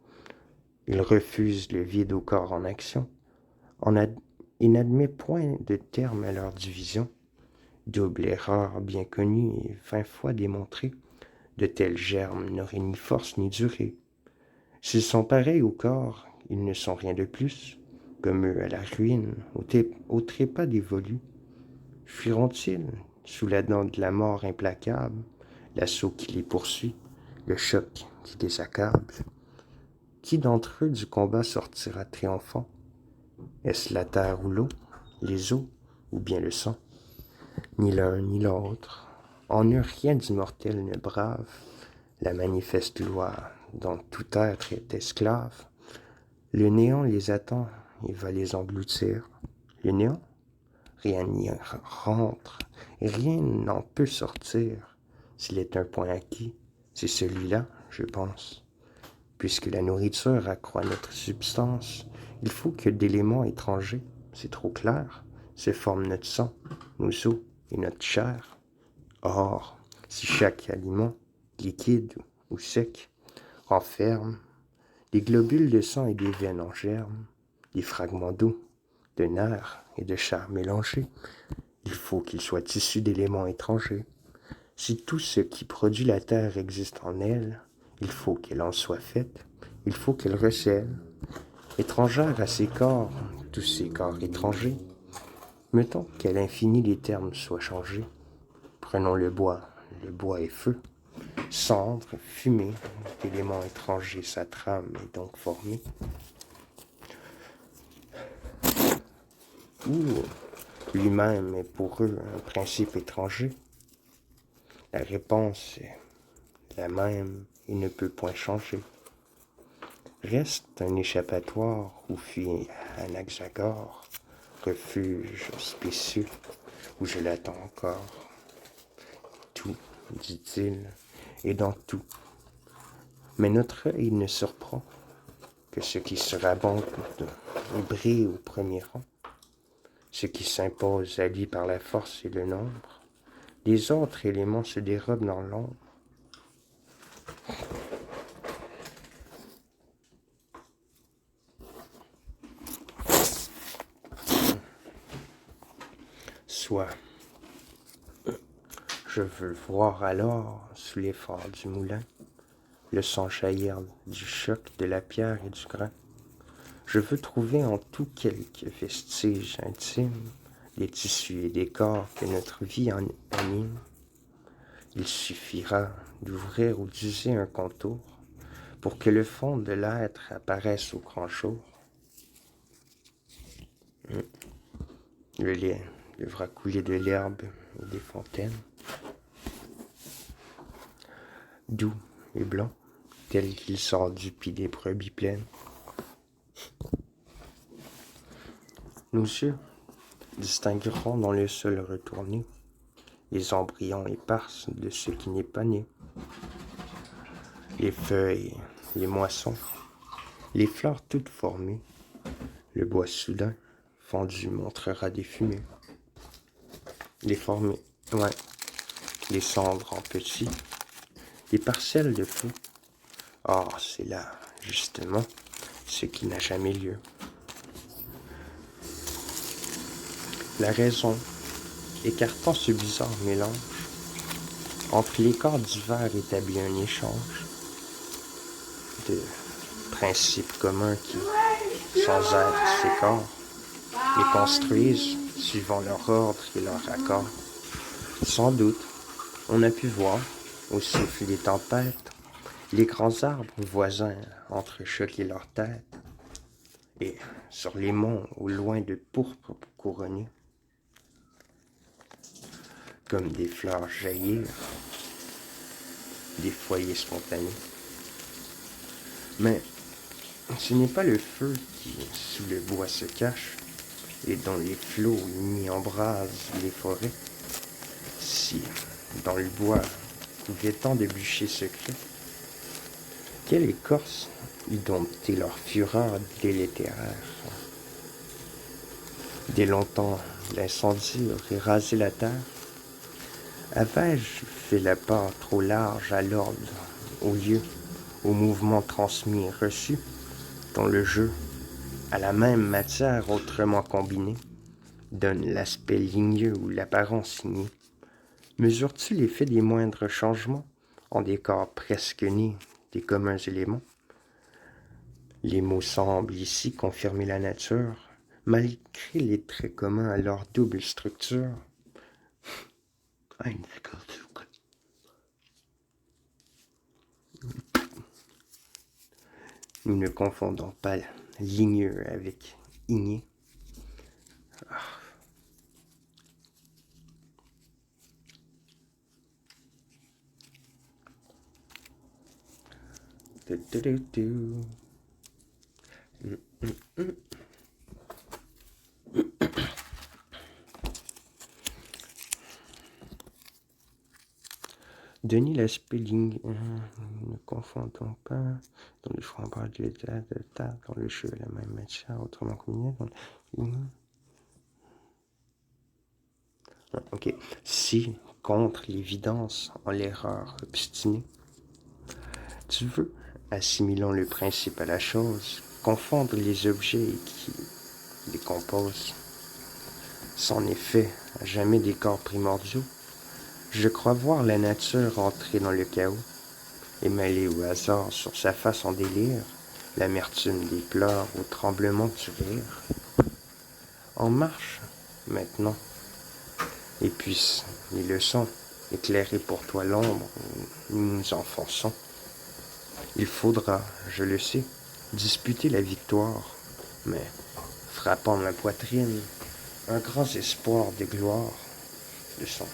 Il refuse le vide au corps en action, et n'admet point de terme à leur division. Double erreur bien connue et 20 fois démontrée, de tels germes n'auraient ni force ni durée. S'ils sont pareils au corps, ils ne sont rien de plus, comme eux à la ruine, au trépas dévolu. Fuiront-ils, sous la dent de la mort implacable, l'assaut qui les poursuit, le choc qui les accable? Qui d'entre eux du combat sortira triomphant? Est-ce la terre ou l'eau, les eaux, ou bien le sang? Ni l'un ni l'autre. En eux rien d'immortel ne brave la manifeste loi dont tout être est esclave. Le néant les attend et va les engloutir. Le néant? Rien n'y rentre, et rien n'en peut sortir. S'il est un point acquis, c'est celui-là, je pense. Puisque la nourriture accroît notre substance, il faut que d'éléments étrangers, c'est trop clair, se forment notre sang, nos os et notre chair. Or, si chaque aliment, liquide ou sec, renferme des globules de sang et des veines en germe, des fragments d'eau, de nerfs et de chair mélangés, il faut qu'il soit issu d'éléments étrangers. Si tout ce qui produit la terre existe en elle, il faut qu'elle en soit faite, il faut qu'elle recèle. Étrangère à ses corps, tous ces corps étrangers, mettons qu'à l'infini les termes soient changés. Prenons le bois est feu, cendre, fumée, d'éléments étrangers, sa trame est donc formée. Ou lui-même est pour eux un principe étranger. La réponse est la même et ne peut point changer. Reste un échappatoire où fuit Anaxagore, refuge spécieux où je l'attends encore. Tout, dit-il, est dans tout. Mais notre œil ne surprend que ce qui se rabote et brille au premier rang, ce qui s'impose à lui par la force et le nombre. Les autres éléments se dérobent dans l'ombre. Soit, je veux voir alors, sous l'effort du moulin, le sang jaillir du choc de la pierre et du grain. Je veux trouver en tout quelques vestiges intimes des tissus et des corps que notre vie anime. Il suffira d'ouvrir ou d'user un contour pour que le fond de l'être apparaisse au grand jour. Le lait devra couler de l'herbe et des fontaines, doux et blanc, tel qu'il sort du pis des brebis pleines. Nos yeux distingueront dans le sol retourné les embryons éparses de ce qui n'est pas né, les feuilles, les moissons, les fleurs toutes formées, le bois soudain fondu montrera des fumées, les formées, les cendres en petits, les parcelles de feu. Or, c'est là, justement, ce qui n'a jamais lieu. la raison, écartant ce bizarre mélange, entre les corps divers établit un échange de principes communs qui, sans être ces corps, les construisent suivant leur ordre et leur accord. Sans doute, on a pu voir, au souffle des tempêtes, les grands arbres voisins entrechoquer leurs têtes, et sur les monts au loin de pourpre couronnés, comme des fleurs jaillir, des foyers spontanés. Mais ce n'est pas le feu qui, sous le bois, se cache, et dont les flots unis embrasent les forêts. Si, dans le bois, couvaient tant de bûchers secrets, quelle écorce eût dompté leur fureur délétère. Dès longtemps, l'incendie aurait rasé la terre. Avais-je fait la part trop large à l'ordre, au lieu, au mouvement transmis et reçu, dont le jeu, à la même matière autrement combinée, donne l'aspect ligneux ou l'apparence signée? Mesures-tu l'effet des moindres changements en des corps presque nés des communs éléments? Les mots semblent ici confirmer la nature, malgré les traits communs à leur double structure. Nous ne confondons pas ligneux avec igné. Denis l'aspect ligneux, ne confondons pas dans le fromage de table, dans le cheveu la même matière, autrement combiné. Ok. Si, contre l'évidence, en l'erreur obstinée, tu veux, assimilant le principe à la chose, confondre les objets qui les composent, sans effet, à jamais des corps primordiaux, je crois voir la nature entrer dans le chaos, et mêler au hasard sur sa face en délire l'amertume des pleurs au tremblement du rire. En marche, maintenant, et puissent les leçons éclairer pour toi l'ombre où nous nous enfonçons. Il faudra, je le sais, disputer la victoire, mais, frappant ma poitrine, un grand espoir de gloire de son.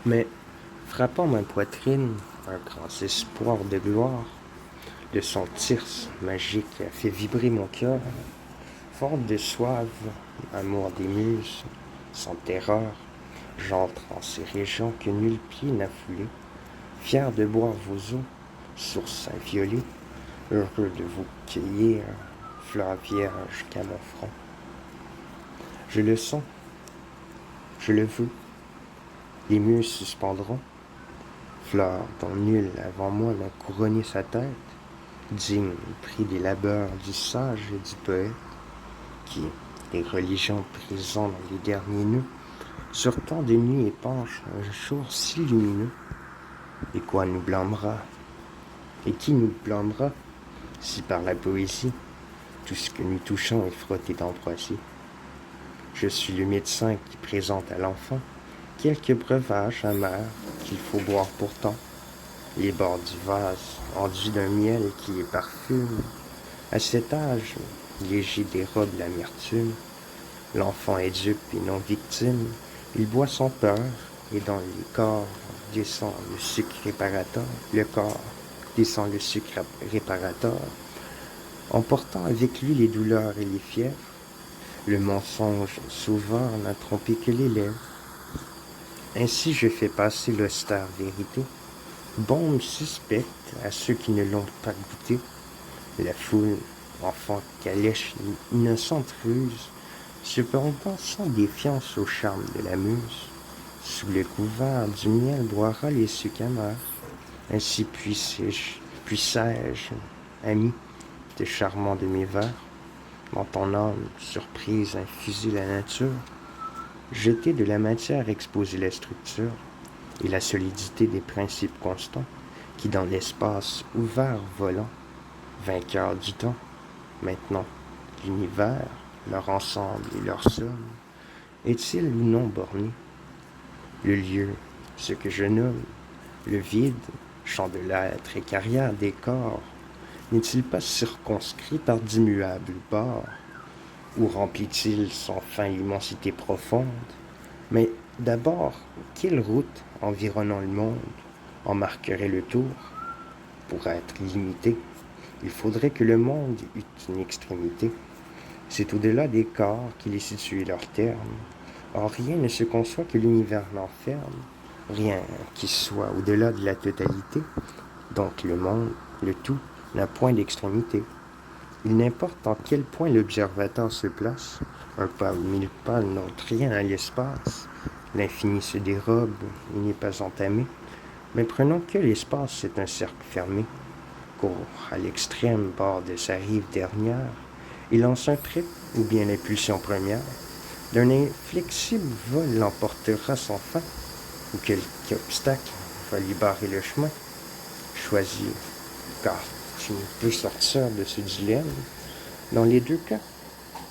Mais, frappant ma poitrine, un grand espoir de gloire, de son tirse magique a fait vibrer mon cœur, fort de soif, amour des muses, sans terreur, j'entre en ces régions que nul pied n'a foulées, fier de boire vos eaux, sources inviolées, heureux de vous cueillir, fleurs vierges qu'à mon front. Je le sens, je le veux, les muses suspendront, fleurs dont nul avant moi n'a couronné sa tête, digne prix des labeurs du sage et du poète, qui, des religions présents dans les derniers nœuds, sur tant de nuits épanche un jour si lumineux. Et quoi nous blâmera? Et qui nous blâmera, si par la poésie, tout ce que nous touchons est frotté d'ambroisie? Je suis le médecin qui présente à l'enfant quelques breuvages amers qu'il faut boire pourtant, les bords du vase enduits d'un miel qui les parfume. À cet âge, léger dérobe l'amertume, l'enfant est dupe et non victime, il boit sans peur, et dans les corps descend le sucre réparateur, le corps descend le sucre réparateur, emportant avec lui les douleurs et les fièvres. Le mensonge sauveur n'a trompé que les lèvres. Ainsi je fais passer l'austère vérité, bombe suspecte à ceux qui ne l'ont pas goûté. La foule, enfant calèche innocente ruse, cependant sans défiance au charme de la muse, sous le couvert du miel boira les sucs amers. Ainsi puissé-je Puis sais-je, ami, de charmant de mes vers, dans ton âme, surprise, infuser la nature, jeter de la matière, exposer la structure et la solidité des principes constants qui, dans l'espace ouvert volant, vainqueurs du temps, maintenant, l'univers, leur ensemble et leur somme, est-il ou non borné? Le lieu, ce que je nomme, le vide, champ de l'être et carrière des corps, n'est-il pas circonscrit par d'immuables bords? Ou remplit-il sans fin l'immensité profonde? Mais d'abord, quelle route environnant le monde en marquerait le tour? Pour être limité, il faudrait que le monde eût une extrémité. C'est au-delà des corps qu'il est situé leur terme. Or rien ne se conçoit que l'univers l'enferme, rien qui soit au-delà de la totalité. Donc le monde, le tout, n'a point d'extrémité. Il n'importe en quel point l'observateur se place, un pas ou 1000 pas n'ôte rien à l'espace. L'infini se dérobe, il n'est pas entamé. Mais prenons que l'espace, c'est un cercle fermé, court à l'extrême bord de sa rive dernière, et lance un trait, ou bien l'impulsion première, d'un inflexible vol l'emportera sans fin, ou quelque obstacle va lui barrer le chemin. Choisis, car tu ne peux sortir de ce dilemme. Dans les deux cas,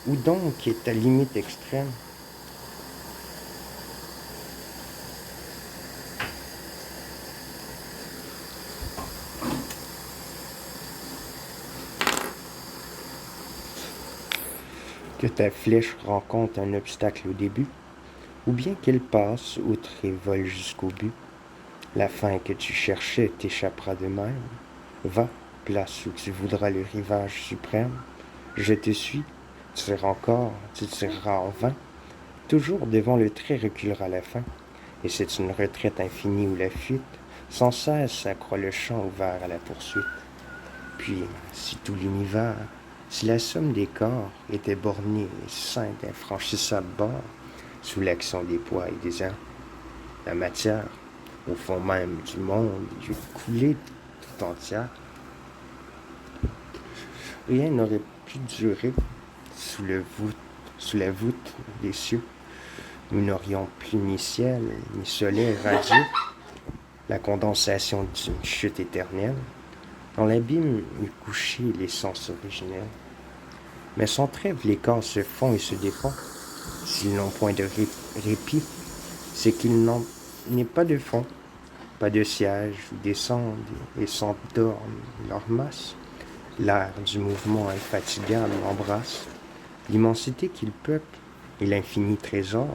où donc est ta limite extrême? Que ta flèche rencontre un obstacle au début, ou bien qu'elle passe outre et vole jusqu'au but. La fin que tu cherchais t'échappera de même. Va, place où tu voudras le rivage suprême. Je te suis, tire encore, tu tireras en vain. Toujours devant le trait reculera la fin. Et c'est une retraite infinie où la fuite, sans cesse, accroît le champ ouvert à la poursuite. Puis, si tout l'univers, si la somme des corps était bornée et sainte d'infranchissable bord, sous l'action des poids et des airs, la matière, au fond même du monde, dut couler tout entière. Rien n'aurait pu durer sous la voûte des cieux. Nous n'aurions plus ni ciel, ni soleil radieux, la condensation d'une chute éternelle. Dans l'abîme eût couché l'essence originelle. Mais sans trêve, les corps se font et se défont. S'ils n'ont point de répit, c'est qu'il n'en est pas de fond, pas de siège où descendent et s'endorment leur masse. L'air du mouvement infatigable embrasse l'immensité qu'il peuple et l'infini trésor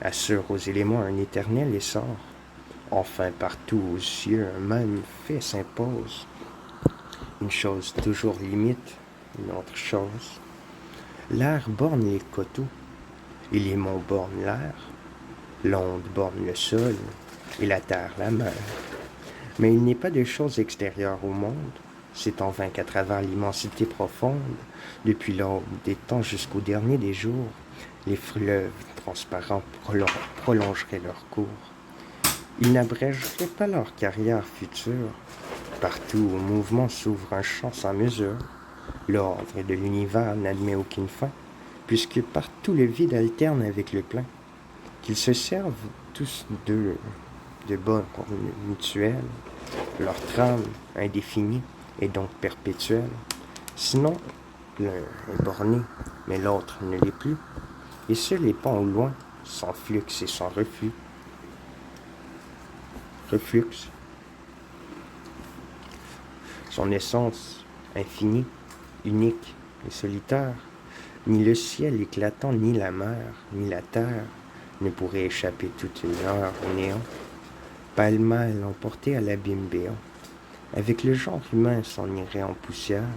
assure aux éléments un éternel essor. Enfin, partout aux cieux, un même fait s'impose. Une chose toujours limite une autre chose. L'air borne les coteaux, et les monts bornent l'air. L'onde borne le sol, et la terre la mer. Mais il n'est pas de chose extérieure au monde. C'est en vain qu'à travers l'immensité profonde, depuis l'aube des temps jusqu'au dernier des jours, les fleuves transparents prolongeraient leur cours. Ils n'abrégeraient pas leur carrière future. Partout où mouvement s'ouvre un champ sans mesure, l'ordre de l'univers n'admet aucune fin, puisque partout le vide alterne avec le plein. Qu'ils se servent tous d'eux de bornes mutuelles, leur trame indéfinie est donc perpétuelle. Sinon, l'un est borné, mais l'autre ne l'est plus, et seul est pas au loin, sans flux et sans reflux. Son essence infinie, unique et solitaire, ni le ciel éclatant, ni la mer, ni la terre ne pourraient échapper toute une heure au néant, pêle-mêle emporté à l'abîme béant. Avec le genre humain s'en irait en poussière,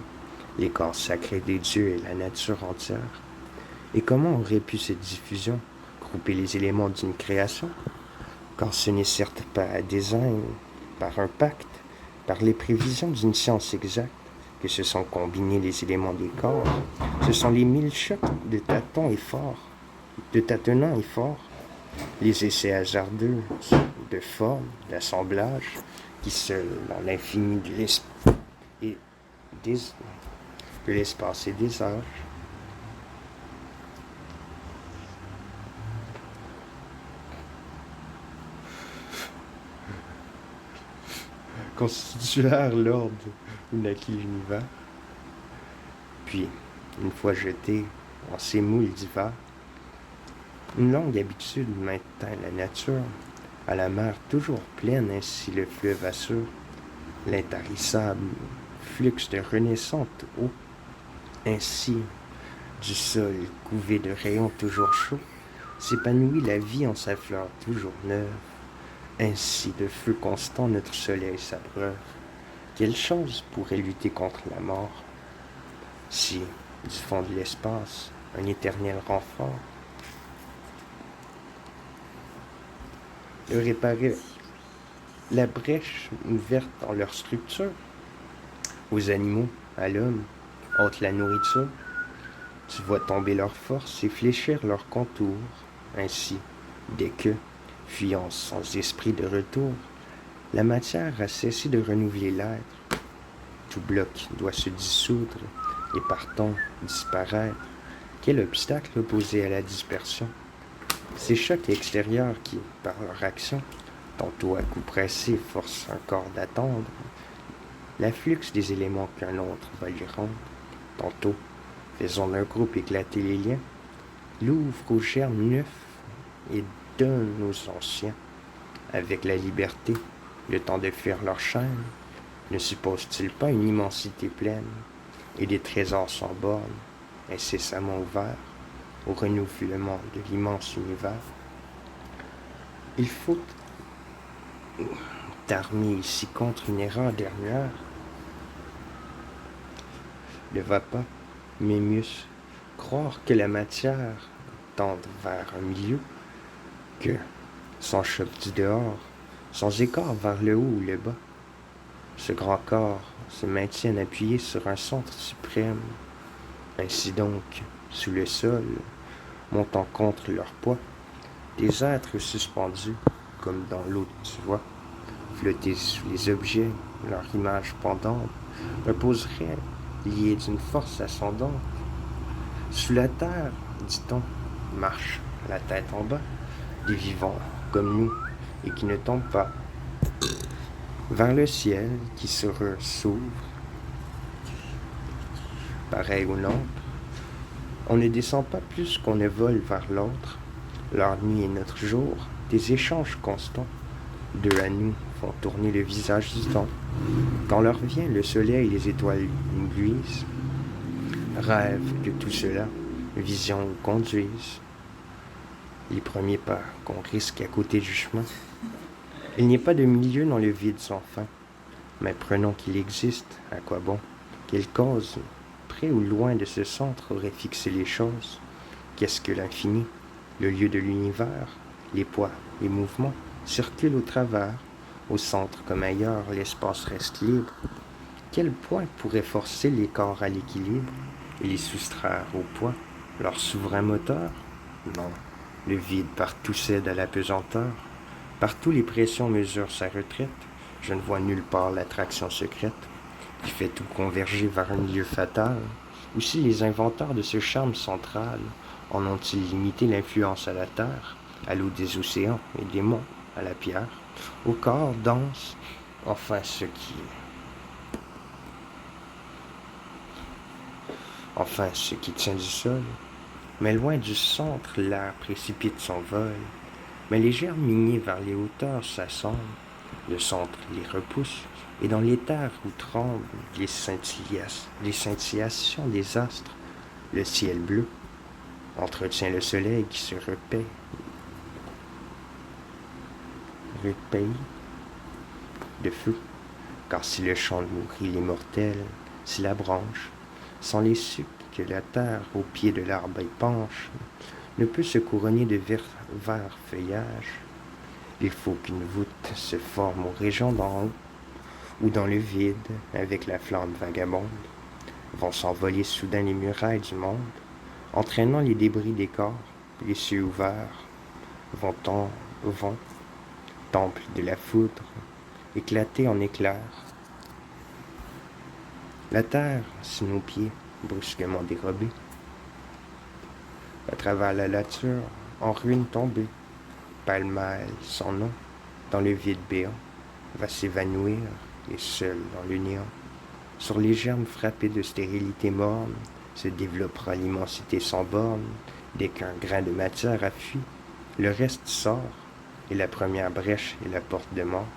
les corps sacrés des dieux et la nature entière. Et comment aurait pu cette diffusion grouper les éléments d'une création? Car ce n'est certes pas à design, par un pacte, par les prévisions d'une science exacte, que se sont combinés les éléments des corps. Ce sont les 1000 chocs de tâtonnants et forts, les essais hasardeux de forme, d'assemblage, qui seuls, dans l'infini de de l'espace et des âges. Constituèrent l'ordre où naquit l'univers. Puis, une fois jeté en ces moules divers, une longue habitude maintint la nature, à la mer toujours pleine, ainsi le fleuve assure l'intarissable flux de renaissante eau. Ainsi, du sol couvé de rayons toujours chauds, s'épanouit la vie en sa fleur toujours neuve. Ainsi de feu constant notre soleil s'abreuve. Quelle chose pourrait lutter contre la mort, si, du fond de l'espace, un éternel renfort leur réparait la brèche ouverte dans leur structure? Aux animaux, à l'homme, ôte la nourriture. Tu vois tomber leur force et fléchir leur contour. Ainsi, dès que, fuyant sans esprit de retour, la matière a cessé de renouveler l'être, tout bloc doit se dissoudre et partant disparaître. Quel obstacle opposé à la dispersion? Ces chocs extérieurs qui, par leur action, tantôt à coups pressés, forcent un corps d'attendre l'afflux des éléments qu'un autre va lui rendre. Tantôt, faisant d'un groupe éclater les liens, l'ouvre aux germes neufs et donne aux anciens. Avec la liberté, le temps de faire leur chaîne, ne suppose-t-il pas une immensité pleine et des trésors sans bornes, incessamment ouverts au renouvellement de l'immense univers? Il faut t'armer ici contre une erreur dernière. Ne va pas, mais mieux croire que la matière tende vers un milieu, que, sans choc du dehors, sans écart vers le haut ou le bas, ce grand corps se maintient appuyé sur un centre suprême. Ainsi donc, sous le sol, montant contre leur poids, des êtres suspendus, comme dans l'eau, tu vois, flotter sous les objets, leur image pendante, reposerait liés d'une force ascendante. Sous la terre, dit-on, marche la tête en bas, des vivants comme nous et qui ne tombent pas. Vers le ciel qui s'ouvre, pareil aux lampes, on ne descend pas plus qu'on ne vole vers l'autre. Leur nuit et notre jour, des échanges constants, d'eux à nous font tourner le visage du temps. Quand leur vient le soleil et les étoiles nous luisent, rêve que tout cela, vision nous conduise. Les premiers pas qu'on risque à côté du chemin. Il n'y a pas de milieu dans le vide sans fin, mais prenons qu'il existe, à quoi bon? Quelle cause, près ou loin de ce centre, aurait fixé les choses? Qu'est-ce que l'infini? Le lieu de l'univers? Les poids, les mouvements circulent au travers. Au centre comme ailleurs, l'espace reste libre. Quel point pourrait forcer les corps à l'équilibre et les soustraire au poids, leur souverain moteur? Non, le vide partout cède à la pesanteur. Partout les pressions mesurent sa retraite. Je ne vois nulle part l'attraction secrète qui fait tout converger vers un milieu fatal. Aussi les inventeurs de ce charme central en ont-ils limité l'influence à la terre, à l'eau des océans et des monts, à la pierre, au corps dense, enfin ce qui tient du sol. Mais loin du centre, l'air précipite son vol. Mais les germes miniers vers les hauteurs s'assemblent. Le centre les repousse, et dans l'éther où tremblent les scintillations des astres, le ciel bleu entretient le soleil qui se repaît de feu. Car si le champ nourrit les mortels, si la branche, sans les sucs que la terre au pied de l'arbre épanche, ne peut se couronner de vert feuillage, il faut qu'une voûte se forme aux régions d'en haut, ou dans le vide, avec la flamme vagabonde, vont s'envoler soudain les murailles du monde, entraînant les débris des corps, les cieux ouverts, vont, temple de la foudre, éclater en éclairs. La terre, sous nos pieds, brusquement dérobée. À travers la nature, en ruine tombée, pêle-mêle, son nom, dans le vide béant, va s'évanouir, et seul dans le néant. Sur les germes frappés de stérilité morne, se développera l'immensité sans borne, dès qu'un grain de matière a fui, le reste sort, et la première brèche est la porte de mort.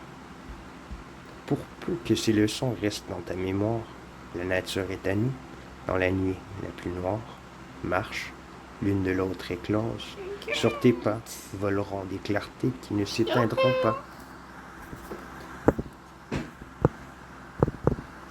Pour peu que ces leçons restent dans ta mémoire, la nature est à nous, dans la nuit la plus noire, marche, l'une de l'autre éclose, sur tes pas voleront des clartés qui ne s'éteindront pas.